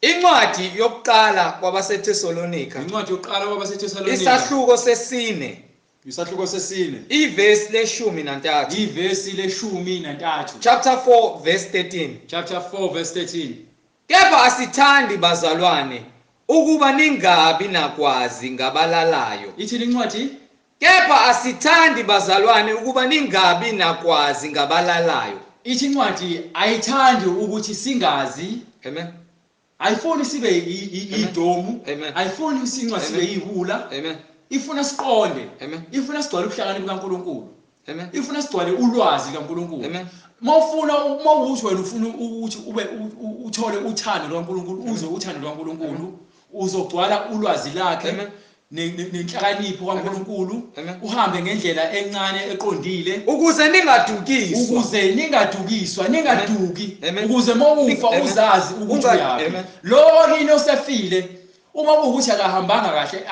incwadi yokuqala kwabaseThessalonika Incwadi yokuqala kwabaseThessalonika. isahluko sesine Isahluko sesine. ivesi leshumi nantathu Ivesi leshumi nantathu. chapter 4 verse 13 Chapter 4 verse 13. kepha asithandi bazalwane ukuba ningabi nakwazi ngabalalayo Ithi incwadi kepha asithandi bazalwane ukuba ningabi nakwazi ngabalalayo ithi incwadi ayithandi ukuthi singazi. amen Ayifuni sibe idomu. Amen. Ayifuni isincwa sibe yihula. amen Ifuna siqonde. Amen. Ifuna sigcwale ubuhlakani bukaNkulunkulu. amen Ifuna sigcwale ulwazi kaNkulunkulu. Amen. Mawufuna mawuthi wena ufuna ukuthi ube uthole uthando lwaNkulunkulu, uze uthando lwaNkulunkulu, uzogcwala ulwazi lakhe. Amen. Nenhlakanipho kaNkulunkulu, Amen. uhambe ngendlela encane eqondile ukuze ningadukiswa ukuze ningadukiswa, ningaduki, Amen. ukuze mawufa Amen. uzazi ukuthi uyapi. Amen. Lo yini osefile uma kuwukuthi akahambanga kahle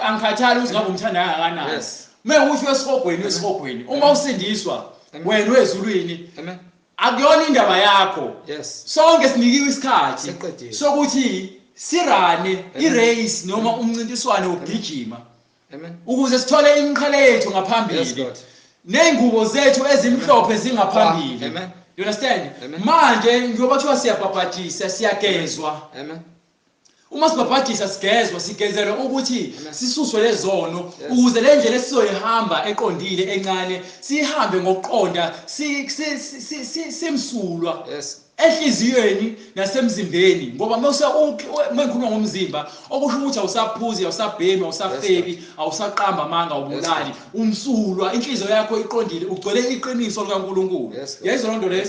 angikhathali ukuthi ngabe umthanda kangakanani. Yes. Mewuthi wesihogweni uma usindiswa wena wezulwini amen akuyona indaba yakho. yes Sonke sinikiwe isikhathi Siqedile. sokuthi sirane irace noma umncintiswano wokugijima Amen. Ukuze sithole inqhele yethu Yes, ngaphambili. Lord. Nengubo zethu ezimhlophe zingaphambili. Amen. You understand? Amen. Manje njengoba kuthiwa siyabhabhadisa siyagezwa. Amen. Uma sibhabhadisa sigezwa sigezelwa ukuthi sisuswe lezono Yes. ukuze le ndlela esizoyihamba eqondile encane sihambe ngokuqonda simsulwa Yes. ehliziyweni nasemzimbeni ngoba mengikhuluma ngomzimba okusho ukuthi awusaphuzi awusabhemi awusafebi awusaqamba amanga ubulali umsulwa inhliziyo yakho iqondile ugcwele iqiniso likaNkulunkulu yayizwa lonto le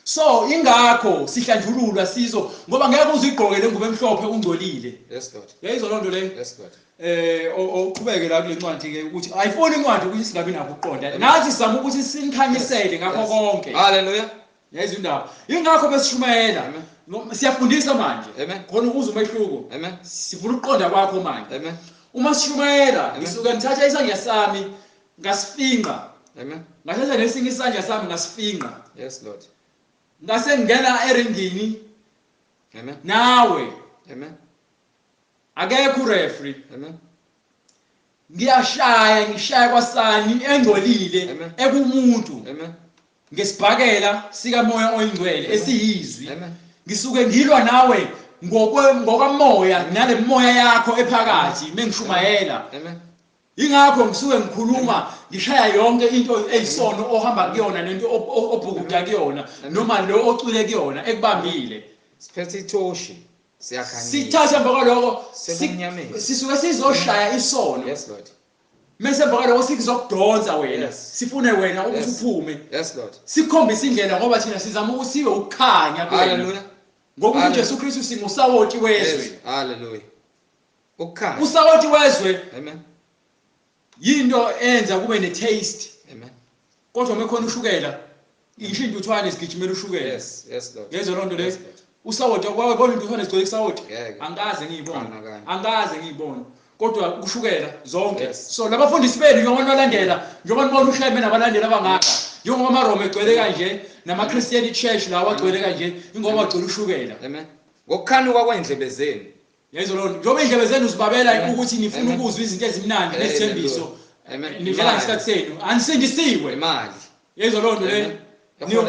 so ingakho sihlanjululwa sizo ngoba ngeke uzigqoke lengubo emhlophe ungcolile Yes, Lord. yayizwa lonto le Yes, Lord. oqhubeke la kule ncwadi ke ukuthi ayifuni incwadi ukuthi singabi nakho ukuqonda nathi sizama ukuthi sinikhanyisele ngakho konke Hallelujah. yayizwa indaba ingakho besishumayela siyafundisa manje Amen. khona ukuze umehluko Amen. sifuna ukuqonda kwakho manje Amen. uma sishumayela ngisuke ngithatha isandla sami ngasifinqa Amen. ngathatha nesinye isandla sami ngasifinqa Yes, Lord. ngase ngena eringini Amen. nawe Amen. akekho ureferee Amen. ngishaya kwasani engcolile Amen. ekumuntu Amen. ngesibhakela sika moya oyingcwele esiyizwi Amen. ngisuke ngilwa nawe ngokamoya nale moya yakho ephakathi mengishumayela Amen. ingakho ngisuke ngikhuluma ngishaya yonke into eyisono ohamba kuyona nento obhukuda kuyona noma lo ocule kuyona ekubambile Siphethe itoshi. Siyakhanyisa. sithatha emva kwaloko Sekumnyameni. sisuke sizoshaya isono Yes, Lord. mase emva kwaloko sikuzokudonsa wena Yes. sifune wena ukuthi Yes. uphume Yes, Lord. sikhombisa indlela ngoba thina sizama ukuthi sibe ukukhanya kuwena Hallelujah. ngoba uJesu Kristu singusawoti wezwe Yes. Hallelujah. Ukukhanya. usawoti wezwe Amen. yinto enza kube ne-taste Amen. kodwa mekhona ushukela isho induthwane sigijimela ushukela Yes. Yes, Lord. yezwa lonto le Yes, Lord. usawoti kwabona induthwane sigcwele isawoti Ngeke. angikaze ngiyibone Kanye. angikaze ngiyibone kodwa ushukela zonke Yes. so labafundisi benu njengoba nibalandela njengoba nibona uhleme nabalandeli abangaka njengoba amaroma egcwele kanje nama-Christian church lawa agcwele kanje ingoba agcwele ushukela Amen. Ngokukhanuka kwendlebe zenu. yezwa lonto njengoba iy'ndlebe zenu zibabela Amen. ukuthi nifuna Amen. ukuzwa izinto ezimnandi Amen. nezithembiso Amen. nivela ngesikhathi senu anisindisiwe Imali. yezwa lonto le Amen.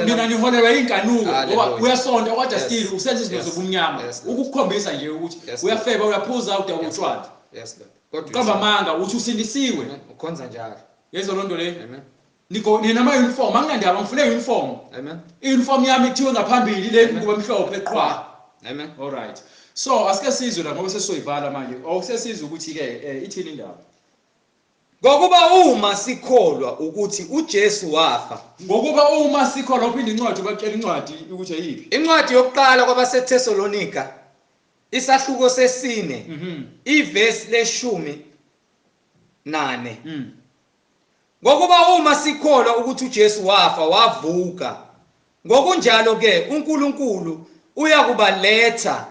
mina niholelwa iy'nkanuko ngoba Hallelujah. uyasonta kodwa Yes. still usenza izinto Yes. zobumnyama Yes, Lord. ukukukhombisa nje ukuthi Yes, uyafeba uyaphuza uda Yes, utshwala Lord. Yes, Lord. Kodwa uqamba amanga uthi usindisiwe Amen. Ukhonza njalo. yezwa lonto le Amen. ninama-uniform anginandaba ngifune i-uniform Amen. i-uniform yami kuthiwe ngaphambili le Amen. ngubo emhlophe qhwa Amen. alright so asike sizwe la ngoba sesizoyivala manje sesizwe ukuthi-ke ithini indaba Ngokuba uma sikholwa ukuthi uJesu wafa. ngokuba uma sikholwa uphinde incwadi ubacela incwadi ukuthi ayiphi Incwadi yokuqala kwabaseThesalonika isahluko sesine ivesi le-14. Ngokuba uma sikholwa ukuthi uJesu wafa wavuka ngokunjalo ke uNkulunkulu uyakubaletha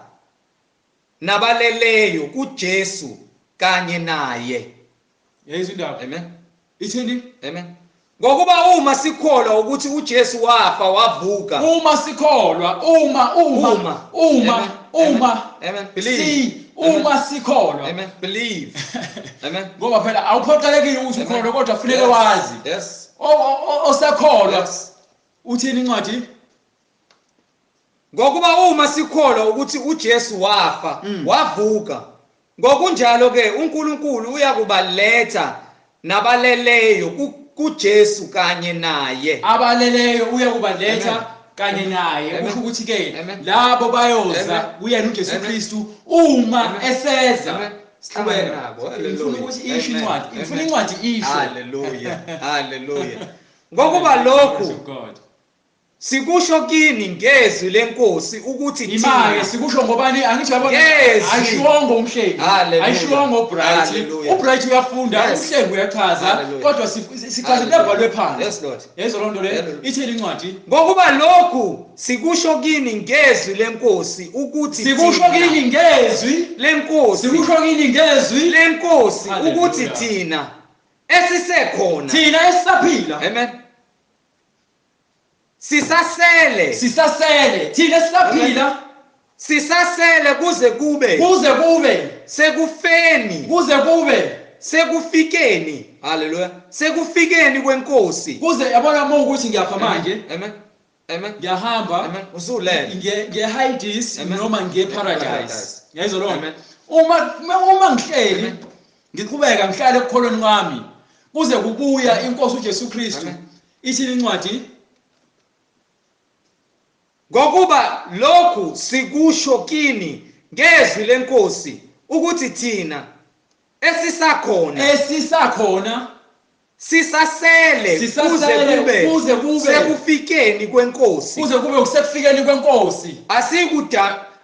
nabaleleyo kuJesu kanye naye. yayizwa indaba Amen. ithini Amen. Ngokuba uma sikholwa ukuthi uJesu wafa wavuka. uma sikholwa Amen. Believe. uma sikholwa Amen. Believe. Amen. ngoba phela awuphoqelekile ukuthi ukholwe kodwa kufuneka wazi Yes. osekholwa Yes. uthini incwadi Ngokuba uma sikholwa ukuthi uJesu wafa wavuka ngokunjalo ke uNkulunkulu uyakubaletha nabaleleyo kuJesu kanye naye. abaleleyo uyakubaletha kanye naye Amen. kusho ukuthi-ke Amen. labo bayoza Amen. kuyena uJesu Amen. Kristu uma Amen. eseza Amen. Sihlangane nabo. ngifuna ukuthi isho Amen. incwadi ngifuna incwadi isho Hallelujah. Hallelujah. Ngokuba lokhu God sikusho kini ngezwi lenkosi ukuthi imake sikusho ngobani angithi yabona Yes. ayishiwongo umhlengi Hallelujah. ayishiwongo ubright Hallelujah. ubright uyafunda Yes. umhlengi uyachaza Hallelujah. kodwa sichaza into ebhalwe phansi Yes, Lord. yezwa lonto le Hallelujah. ithini incwadi Ngokuba lokhu sikusho kini ngezwi lenkosi ukuthi sikusho kini ngezwi lenkosi sikusho kini ngezwi lenkosi Hallelujah. ukuthi thina esisekhona thina esisaphila amen sisasele thina esisaphila sisasele kuze kube kuze kube sekufeni kuze kube sekufikeni, haleluya, sekufikeni kwenkosi. kuze yabona uma ukuthi ngiyapha manje Amen. Amen. ngiyahamba Amen. Usulela. ngiye-Hades noma ngiye-paradise. Ngiyayizwa leyo Amen. nto? Uma ngihleli ngiqhubeka ngihlale ekukholweni kwami kuze kubuya inkosi uJesu Kristu, ithini incwadi? Ngokuba lokhu sikusho kini ngezwi lenkosi ukuthi thina esisakhona sisasele kuze kube sekufikeni kwenkosi. Kuze kube kusekufikeni kwenkosi.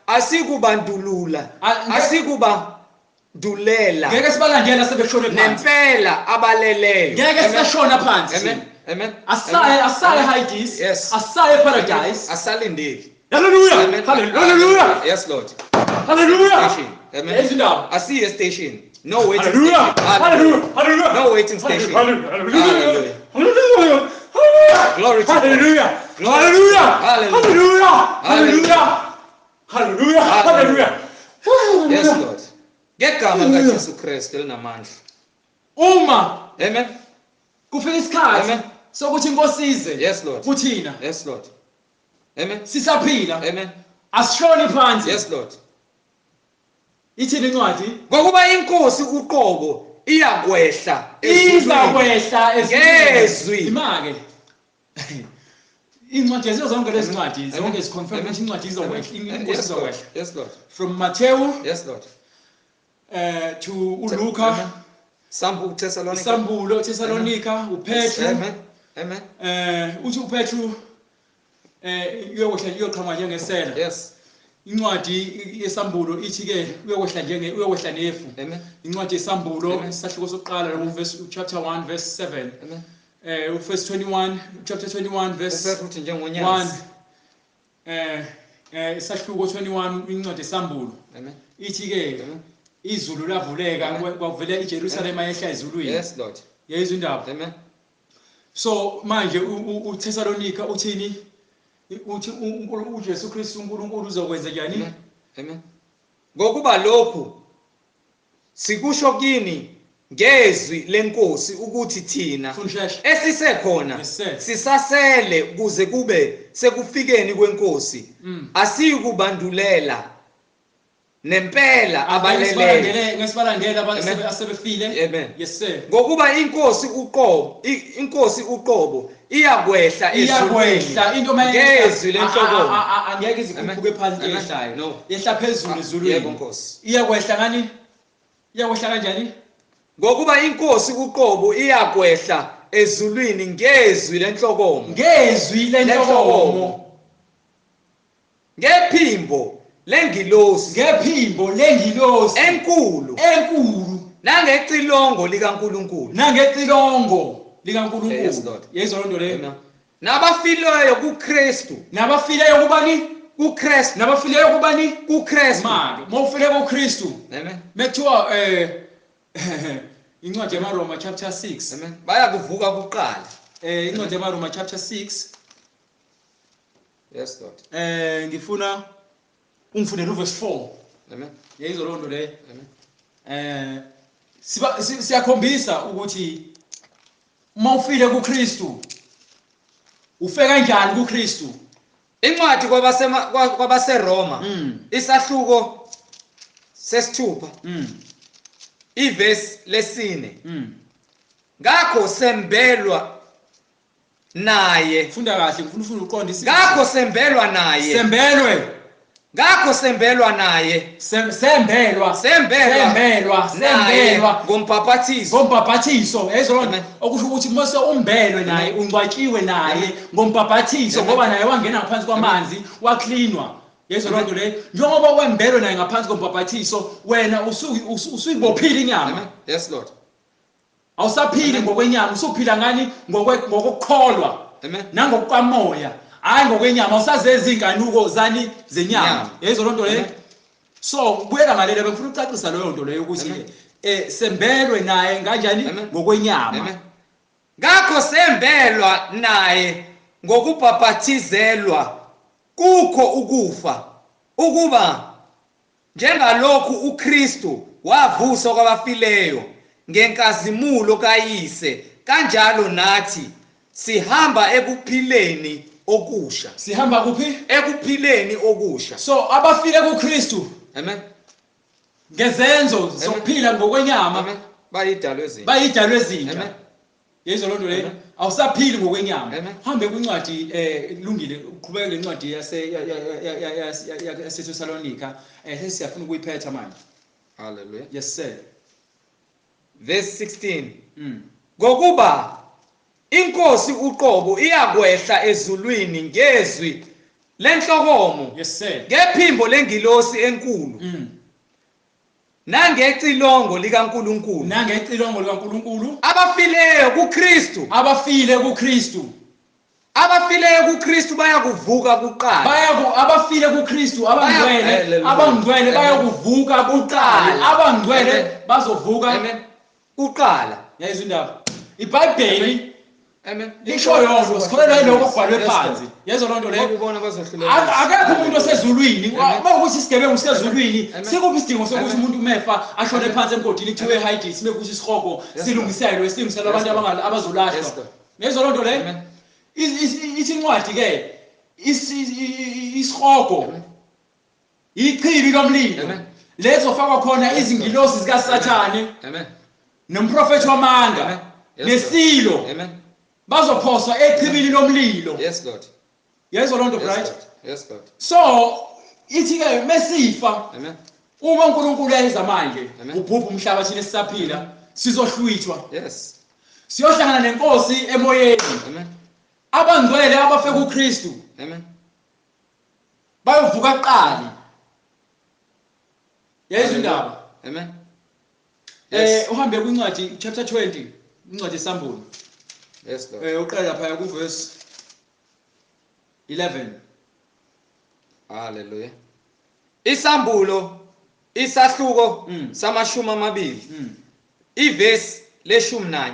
Asikubandulula, asikubandulela Ngeke sibalandela sebeshone phansi. nempela abaleleyo. Ngeke sishona phansi. Amen. Amen. Asaye Hades. Yes. Asaye paradise. Asalindeli. Hallelujah. Amen. Hallelujah. Yes, Lord. Hallelujah. Station. Amen. Ezindaba. I see a station. No waiting Hallelujah. station. Hallelujah. Hallelujah. No waiting station. Hallelujah. Hallelujah. Hallelujah. Glory to God. Hallelujah. Glory. Hallelujah. Hallelujah. Hallelujah. Hallelujah. Hallelujah. Yes, Lord. Ngegama likaJesu Kristu elinamandla. Uma Amen. kufika isikhathi Amen. sokuthi inkosi ize Yes, Lord. kuthina Yes, Lord. Amen. sisaphila Amen. asishoni phansi. Yes, Lord. Ithini incwadi? Ngokuba inkosi uqobo iyakwehla Izakwehla ngezwi. Imake. Incwadi yazo zonke lezi ncwadi zonke ziconfirm ukuthi incwadi izokwehla, inkosi izokwehla. Yes, Lord. From Matthew Yes, Lord. to uLuka, Sambu Thessalonica. Isambulo, Thessalonica, uPetru. Amen. Amen. Uthi uPetru uyokwehla uyoqhamuka njengesela. Yes. Incwadi yesambulo ithi ke uyokwehla nefu. Amen. Incwadi yesambulo isahluko sokuqala verse chapter 1 verse 7. Amen. Verse 21 chapter 21 verse Uthi njengonyasi. 1 isahluko 21 incwadi yesambulo. Amen. Ithi ke izulu lavuleka kwavela iJerusalem ayehla ezulwini. Yes, Lord. Yezwa indaba. Amen. So manje uThessalonica uthini? Uthi uJesu Kristu uNkulunkulu uzokwenza njani? Amen. Ngokuba lokhu sikusho kini ngezwi lenkosi ukuthi thina esisekhona sisasele kuze kube sekufikeni kwenkosi asikubandulela nempela abaleleyo. Ngesibalandela asebefile. Amen. Yes sir. Ngokuba inkosi uqobo iyakwehla into ngezwi lenhloko. Angeke izikhuphuke phansi ehlayo. No. Yehla phezulu ezulwini. Yebo Nkosi. Iyakwehla ngani? Iyakwehla kanjani? Ngokuba inkosi uqobo iyakwehla ezulwini ngezwi lenhlokomo. Ngezwi lenhlokomo. Ngephimbo lengilosi enkulu nangecilongo likaNkulunkulu. Yes, Lord. Yezwa lento leyo. Nabafileyo kuKristu. Nabafileyo kubani? kuKristu. Nabafileyo kubani? kuKristu. Manje mawufile kuKristu. Amen. Mekuthiwa incwadi yamaroma chapter 6. Amen. Bayakuvuka kuqala. Incwadi yamaroma chapter 6. Yes, Lord. Ngifuna ungifundele verse 4. Amen. Yezwa lonto leyo. Amen. Siyakhombisa ukuthi mawufile kuKristu ufe kanjani kuKristu. Incwadi kwabaseRoma isahluko sesithupha ivesi lesine. Ngakho sembelwa naye. Funda kahle ngifuna uqonde isizwe. Ngakho sembelwa naye. Ngakho sembelwa naye. Sembelwa ngombhaphathiso. Yezona okusho ukuthi mase umbelwe naye ungcwatshiwe naye ngombhaphathiso ngoba naye wangena ngaphansi kwamanzi waklinwa. Yezona lonto le njengoba wembelwe naye ngaphansi kombhaphathiso wena usuyibophila inyama. Yes, Lord. Awusaphili ngokwenyama usuphila ngani ngokukholwa. Amen. Nangokukamoya. Hayi ngokwenyama usazeza inganuko zani zenyama. Yezwa lonto le. So ubuyela ngalelo bengifuna ucacisa leyo nto leyo ukuthi sembelwe naye kanjani ngokwenyama. Ngakho sembelwa naye ngokubhaphathizelwa kukho ukufa ukuba njengalokhu uKristu wavuswa kwabafileyo ngenkazimulo kayise, kanjalo nathi sihamba ekuphileni okusha. Sihamba kuphi? Ekuphileni okusha. So abafile kuKristu. Amen. Ngezenzo zokuphila ngokwenyama. Amen. Bayidalwe ezintsha. Bayidalwe ezintsha. Amen. Yezwa lonto leyo. Awusaphili ngokwenyama. Amen. Hambe kwincwadi kulungile uqhubeke lencwadi yaseThesalonika sesiyafuna ukuyiphetha manje. Hallelujah. Yes sir. Verse 16. Ngokuba inkosi uqobo iyakwehla ezulwini ngezwi lenhlokomo. Yes sir. Ngephimbo lengilosi enkulu. Nangecilongo likaNkulunkulu. Nangecilongo likaNkulunkulu. Abafileyo kuKristu. Abafile kuKristu. Abafileyo kuKristu bayakuvuka kuqala. Abafile kuKristu abangcwele bayakuvuka kuqala. Abangcwele bazovuka kuqala. Yayizwa indaba. iBhayibheli Amen. lisho yonke sikholelwa lokho okubhalwe phansi. Yezwa lonto leyo. Ukubona bazohlulela. Akekho umuntu osezulwini. Mawukuthi isigebengu sikezulwini, sikuphi isidingo sokuthi umuntu mefa ashone phansi emgodini kuthiwe Hades mekuthi isihogo silungiselwe abantu abazolashwa. Yezwa lonto leyo. Ithi incwadi ke isihogo ichibi lomlilo lezofakwa khona izingilosi zikaSathane. Amen. Nomprofethi wamanga nesilo. Amen. Bazophoswa echibini lomlilo. Yes Lord. Yezwa lonto right? Yes Lord. So ithi ke mesifa. Amen. Uma uNkulunkulu ayeza manje ubhubha umhlaba thina sisaphila sizohlwithwa. Yes. Siyohlangana nenkosi emoyeni. Amen. Abangcwele abafe kuKristu. Amen. Bayovuka kuqala. Yezwa indaba. Amen. Uhambe kwincwadi chapter 20, incwadi yesambulo. Yes Lord. Uqala phaya ku verse 11. Hallelujah. Isambulo isahluko samashumi amabili. Ivesi le-11.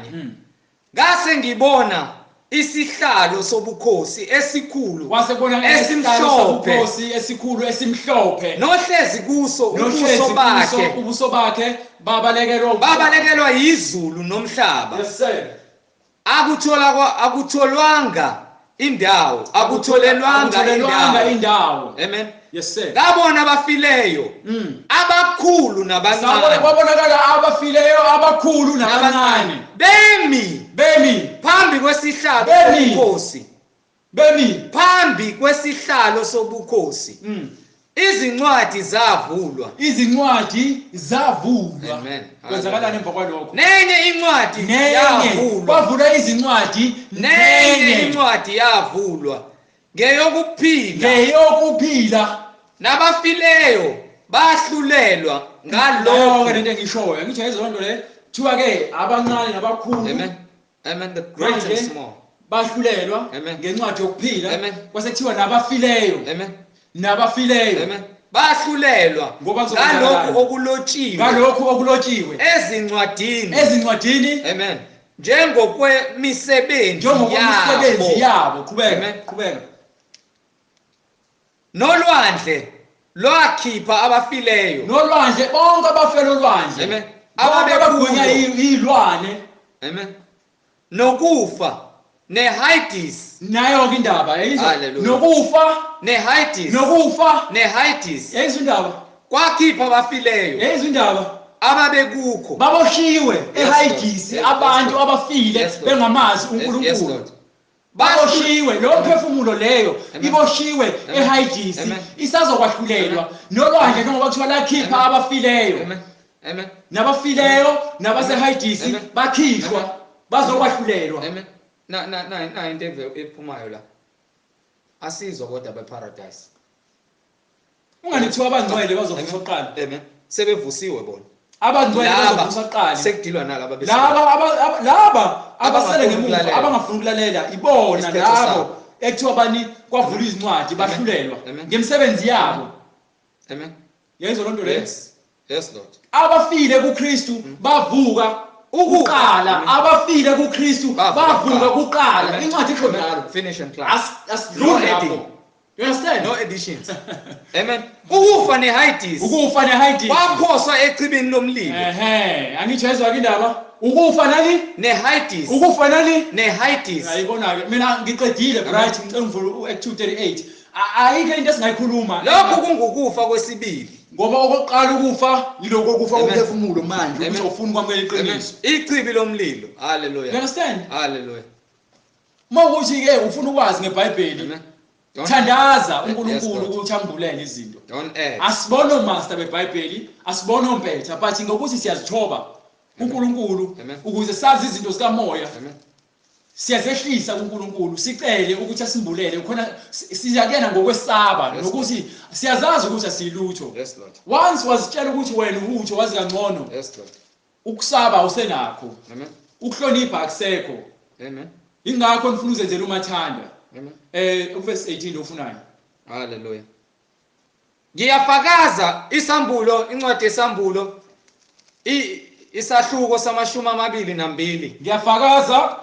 Ngase ngibona isihlalo sobukhosi esikhulu Wasebona esimhlophe esikhulu esimhlophe. nohlezi kuso ubuso bakhe babalekelwa izulu nomhlaba. Yes sir. Akutholwanga indawo, akutholelwanga indawo. Amen. Yes sir. Ngabona abafileyo abakhulu nabancane. Kwabonakala abafileyo abakhulu nabancane. Bemi phambi kwesihlalo sobukhosi. Phambi kwesihlalo sobukhosi. Izincwadi zavulwa. Amen. Kwenzakalani emva kwalokho? Nenye incwadi yavulwa. Bavula izincwadi. Nenye incwadi yavulwa. Ngeyokuphila. Nabafileyo bahlulelwa ngalokho. Lento engishoyo. Ngithi yezonto le thiwa ke abancane nabakhulu. Amen. Amen. The great and small. Bahlulelwa ngencwadi yokuphila. Kwasethiwa nabafileyo. Amen. Nabafileyo. Amen. Bahlulelwa ngalokho okulotshiwe ezincwadini. Amen. Njengokwemisebenzi yabo. Qhubeka. Nolwandle lwakhipha abafileyo. Bonke abafela olwandle. Amen. Ababegunya izilwane. Amen. Nokufa neHades. Nayo ke indaba yayizwa. Nokufa neHades. Yayizwa indaba. Kwakhipha abafileyo. Yayizwa indaba. Ababekukho baboshiwe eHades abantu abafile bengamazi uNkulunkulu. Baboshiwe lo mphefumulo leyo iboshiwe eHades isazokwahlulelwa nolwandle njengoba kuthiwa lakhipha abafileyo. Amen. Nabafileyo nabaseHades bakhishwa bazokwahlulelwa. Amen. Na into ephumayo la. Asizwa kodwa beparadise. Unganithiwa abangcwele bazovuswa kuqala. Amen. Sebevusiwe bona. Abangcwele bazovuswa kuqala. Sekudilwa nalaba laba abasele ngemuva abangafuni ukulalela ibona labo ekuthiwa bani kwavula izincwadi bahlulelwa ngemsebenzi yabo. Amen. Yayizwa lonto leyo. Yes Lord. Abafile kuKristu bavuka ukuqala. Abafile kuKristu bavuka kuqala. Incwadi isho njalo. Finish and class. Asidluli lapho. You understand? No additions. Amen. Ukufa neHades. Ukufa neHades. Waphoswa echibini lomlilo. Angithi yezwa ke indaba? Ukufa nani? neHades. Ukufa nani? neHades. Ayibona ke mina ngiqedile bright ngicela ngivule Act 2:38. Ayike into esingayikhuluma. Lokho kungukufa kwesibili. Ngoba okokuqala ukufa yiloko ukufa komphefumulo manje ukuthi ufuna ukwamukela iqiniso. Ichibi lomlilo. Hallelujah. You understand? Hallelujah. Mawukuthi ke ufuna ukwazi ngeBhayibheli. Thandaza uNkulunkulu ukuthi ambulele izinto. Don't add. Asibona omaster beBhayibheli, asibona ompetha, but ngokuthi siyazithoba uNkulunkulu ukuze sazi izinto zikamoya. Siyazehlisa uNkulunkulu sicele ukuthi asimbulele khona siyakena ngokwesaba nokuthi siyazazi ukuthi asilutho. Yes Lord. Once wasitshela ukuthi wena uhutho wazi kangcono. Yes Lord. Ukusaba usenakho. Amen. Ukuhlonipha akusekho. Amen. Ingakho nifuna uzenzela umathanda. Amen. Uverse 18 ofunayo. Hallelujah. Ngiyafakaza isambulo incwadi yesambulo isahluko samashumi amabili nambili. Ngiyafakaza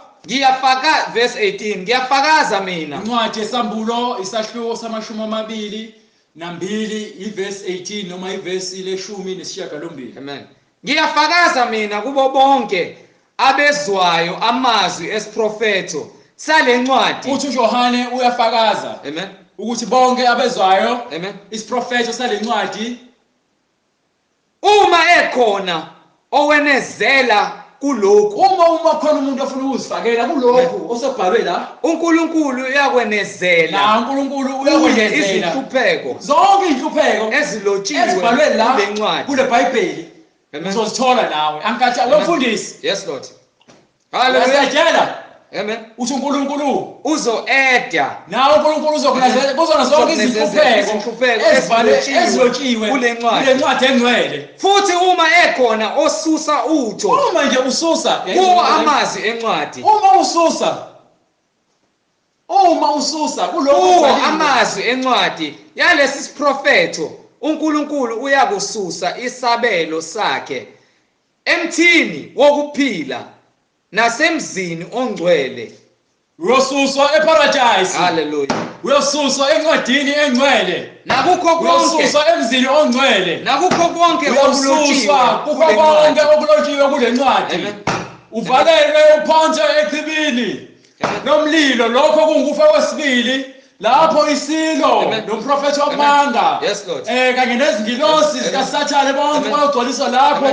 verse 18 ngiyafakaza mina. Incwadi yesambulo isahluko samashumi amabili nambili iverse 18 noma iverse leshumi nesishiyagalombili. Amen. Ngiyafakaza mina kubo bonke abezwayo amazwi esiprofeto sale ncwadi. Uthi uJohane uyafakaza. Amen. Ukuthi bonke abezwayo Amen. isiprofeto sale ncwadi uma ekhona owenezela kulokhu. Uma khona umuntu ofuna ukuzifakela kulokhu osebhalwe la, uNkulunkulu uyakwenezela. La uNkulunkulu uyakwenezela izinhlupheko zonke izinhlupheko ezilotshiwe ezibhalwe la kule ncwadi kule Bhayibheli. Uzozithola nawe. Angathi awemfundisi. Yes Lord. Hallelujah. Uyatshela. Amen. Uthi uNkulunkulu uzo-eda nawe uNkulunkulu uzokunezela kuzona zonke izinhlupheko ezilotshiwe kule ncwadi engcwele. Futhi uma ekhona osusa utho. Uma nje ususa kuwo amazwi encwadi. Uma ususa kuloko amazwi encwadi yalesi siprofeto uNkulunkulu uyakususa isabelo sakhe emthini wokuphila nasemzini ongcwele. Uyosuswa eparadise. Hallelujah. Uyosuswa encwadini engcwele. Nakukho konke. Uyosuswa emzini ongcwele. Nakukho konke okulotshiwe. Kukho konke okulotshiwe kule ncwadi. Uvalelwe uphansi echibini nomlilo lokho kungukufa kwesibili. Lapho isilo nomprofeti wamanga. Yes Lord. Kanye nezingilosi zikaSathane bonke bayogcwaliswa lapho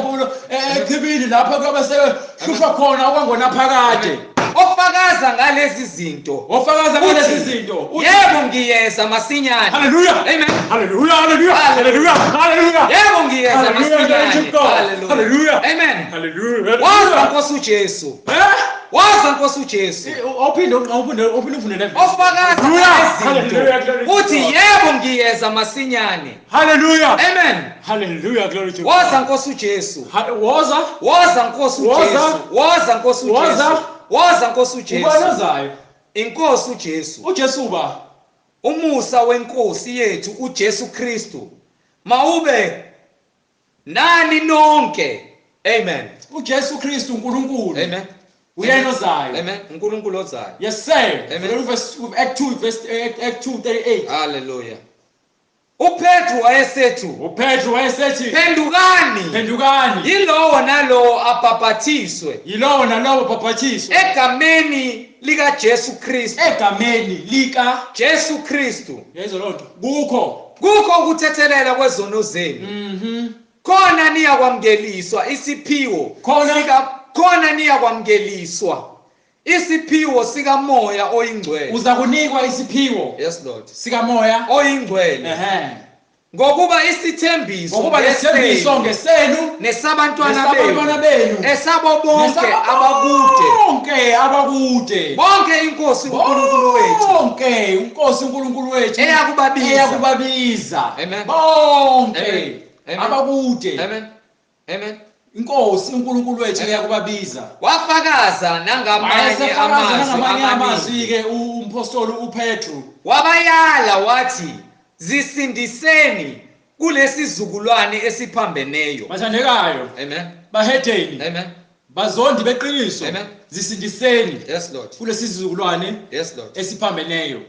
echibini lapho kuyobe sehlushwa khona okwangona phakade. Ofakaza ngalezi zinto. Yebo ngiyeza masinyane. Hallelujah. Amen. Hallelujah. Hallelujah. Hallelujah. Hallelujah. Yebo ngiyeza masinyane. Hallelujah. Amen. Hallelujah. Waza Nkosi uJesu. Waza Nkosi uJesu. Ophinde ufundele. Ofakaza ngalezi zinto. Uthi yebo ngiyeza masinyane. Hallelujah. Amen. Hallelujah. Glory to God. Waza Nkosi uJesu. Waza Nkosi uJesu. Waza Nkosi uJesu. Waza Nkosi uJesu. Ubanazayo. Inkosi uJesu. uJesu uba. Umusa wenkosi yethu uJesu Kristu. Mawube nani nonke. Amen. uJesu Kristu uNkulunkulu. Amen. Uyena ozayo. Amen. uNkulunkulu ozayo. Yes sir. Amen. Act 2:38. Hallelujah. uPetru wayesethi phendukani yilowo nalowo abhaphathiswe egameni lika Jesu Kristu. Yezo lonto kukho ukuthethelela kwezono zenu. Khona niyakwamkeliswa isiphiwo sikamoya oyingcwele. Uza kunikwa isiphiwo. Yes Lord. Sikamoya oyingcwele. Ngokuba isithembiso ngesenu nesabantwana benu esabo bonke abakude bonke inkosi uNkulunkulu wethu eyakubabiza bonke abakude. Amen. Inkosi uNkulunkulu wethu eyakubabiza. Wafakaza nangamanye amazwi ke umpostoli uPetru wabayala wathi zisindiseni kulesi zukulwane esiphambeneyo. Bathandekayo. Amen. Bahedeni. Amen. Bazondi beqiniso. Amen. Zisindiseni. Yes Lord. Kulesi zukulwane. Yes Lord. Esiphambeneyo.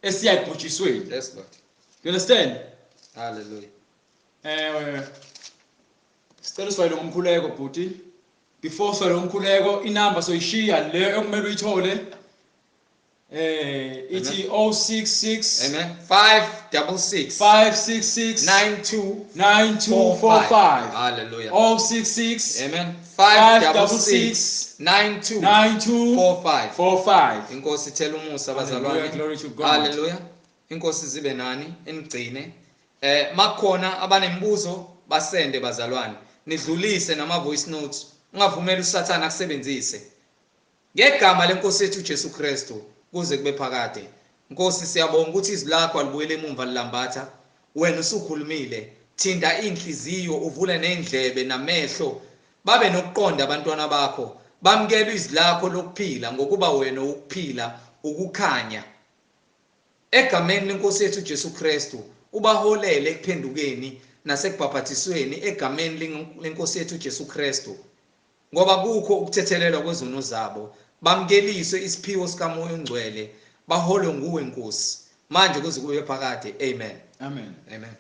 esiya ebhujisweni. Yes, Lord. You understand? Hallelujah. Sicela usifayele ngomkhuleko bhuti. Before usifayele ngomkhuleko inamba soyishiya le ekumele uyithole. Ithi 066 Amen. 566 566 9245. Hallelujah. 066 Amen. 566 9245. 45. Inkosi ithela umusa Hallelujah, bazalwane. glory to God. Hallelujah. Inkosi zibe nani enigcine. Makhona abanembuzo basende bazalwane. Nidlulise nama voice notes. Ungavumeli uSathane akusebenzise. Ngegama lenkosi yethu uJesu Kristu kuze kube phakade. Nkosi siyabonga ukuthi izwi lakho alibuyele emumva lilambatha. Wena usukhulumile. Thinda inhliziyo uvule nendlebe namehlo. Babe nokuqonda abantwana bakho. Bamkele izwi lakho lokuphila ngokuba wena ukuphila ukukhanya. Egameni lenkosi yethu uJesu Kristu ubaholele ekuphendukeni nasekubhaphathisweni egameni lenkosi yethu uJesu Kristu. Ngoba kukho ukuthethelelwa kwezono zabo. Bamkeliswe isiphiwo sikaMoya engcwele. Baholwe nguwe Nkosi. Manje kuze kube phakade. Amen. Amen. Amen.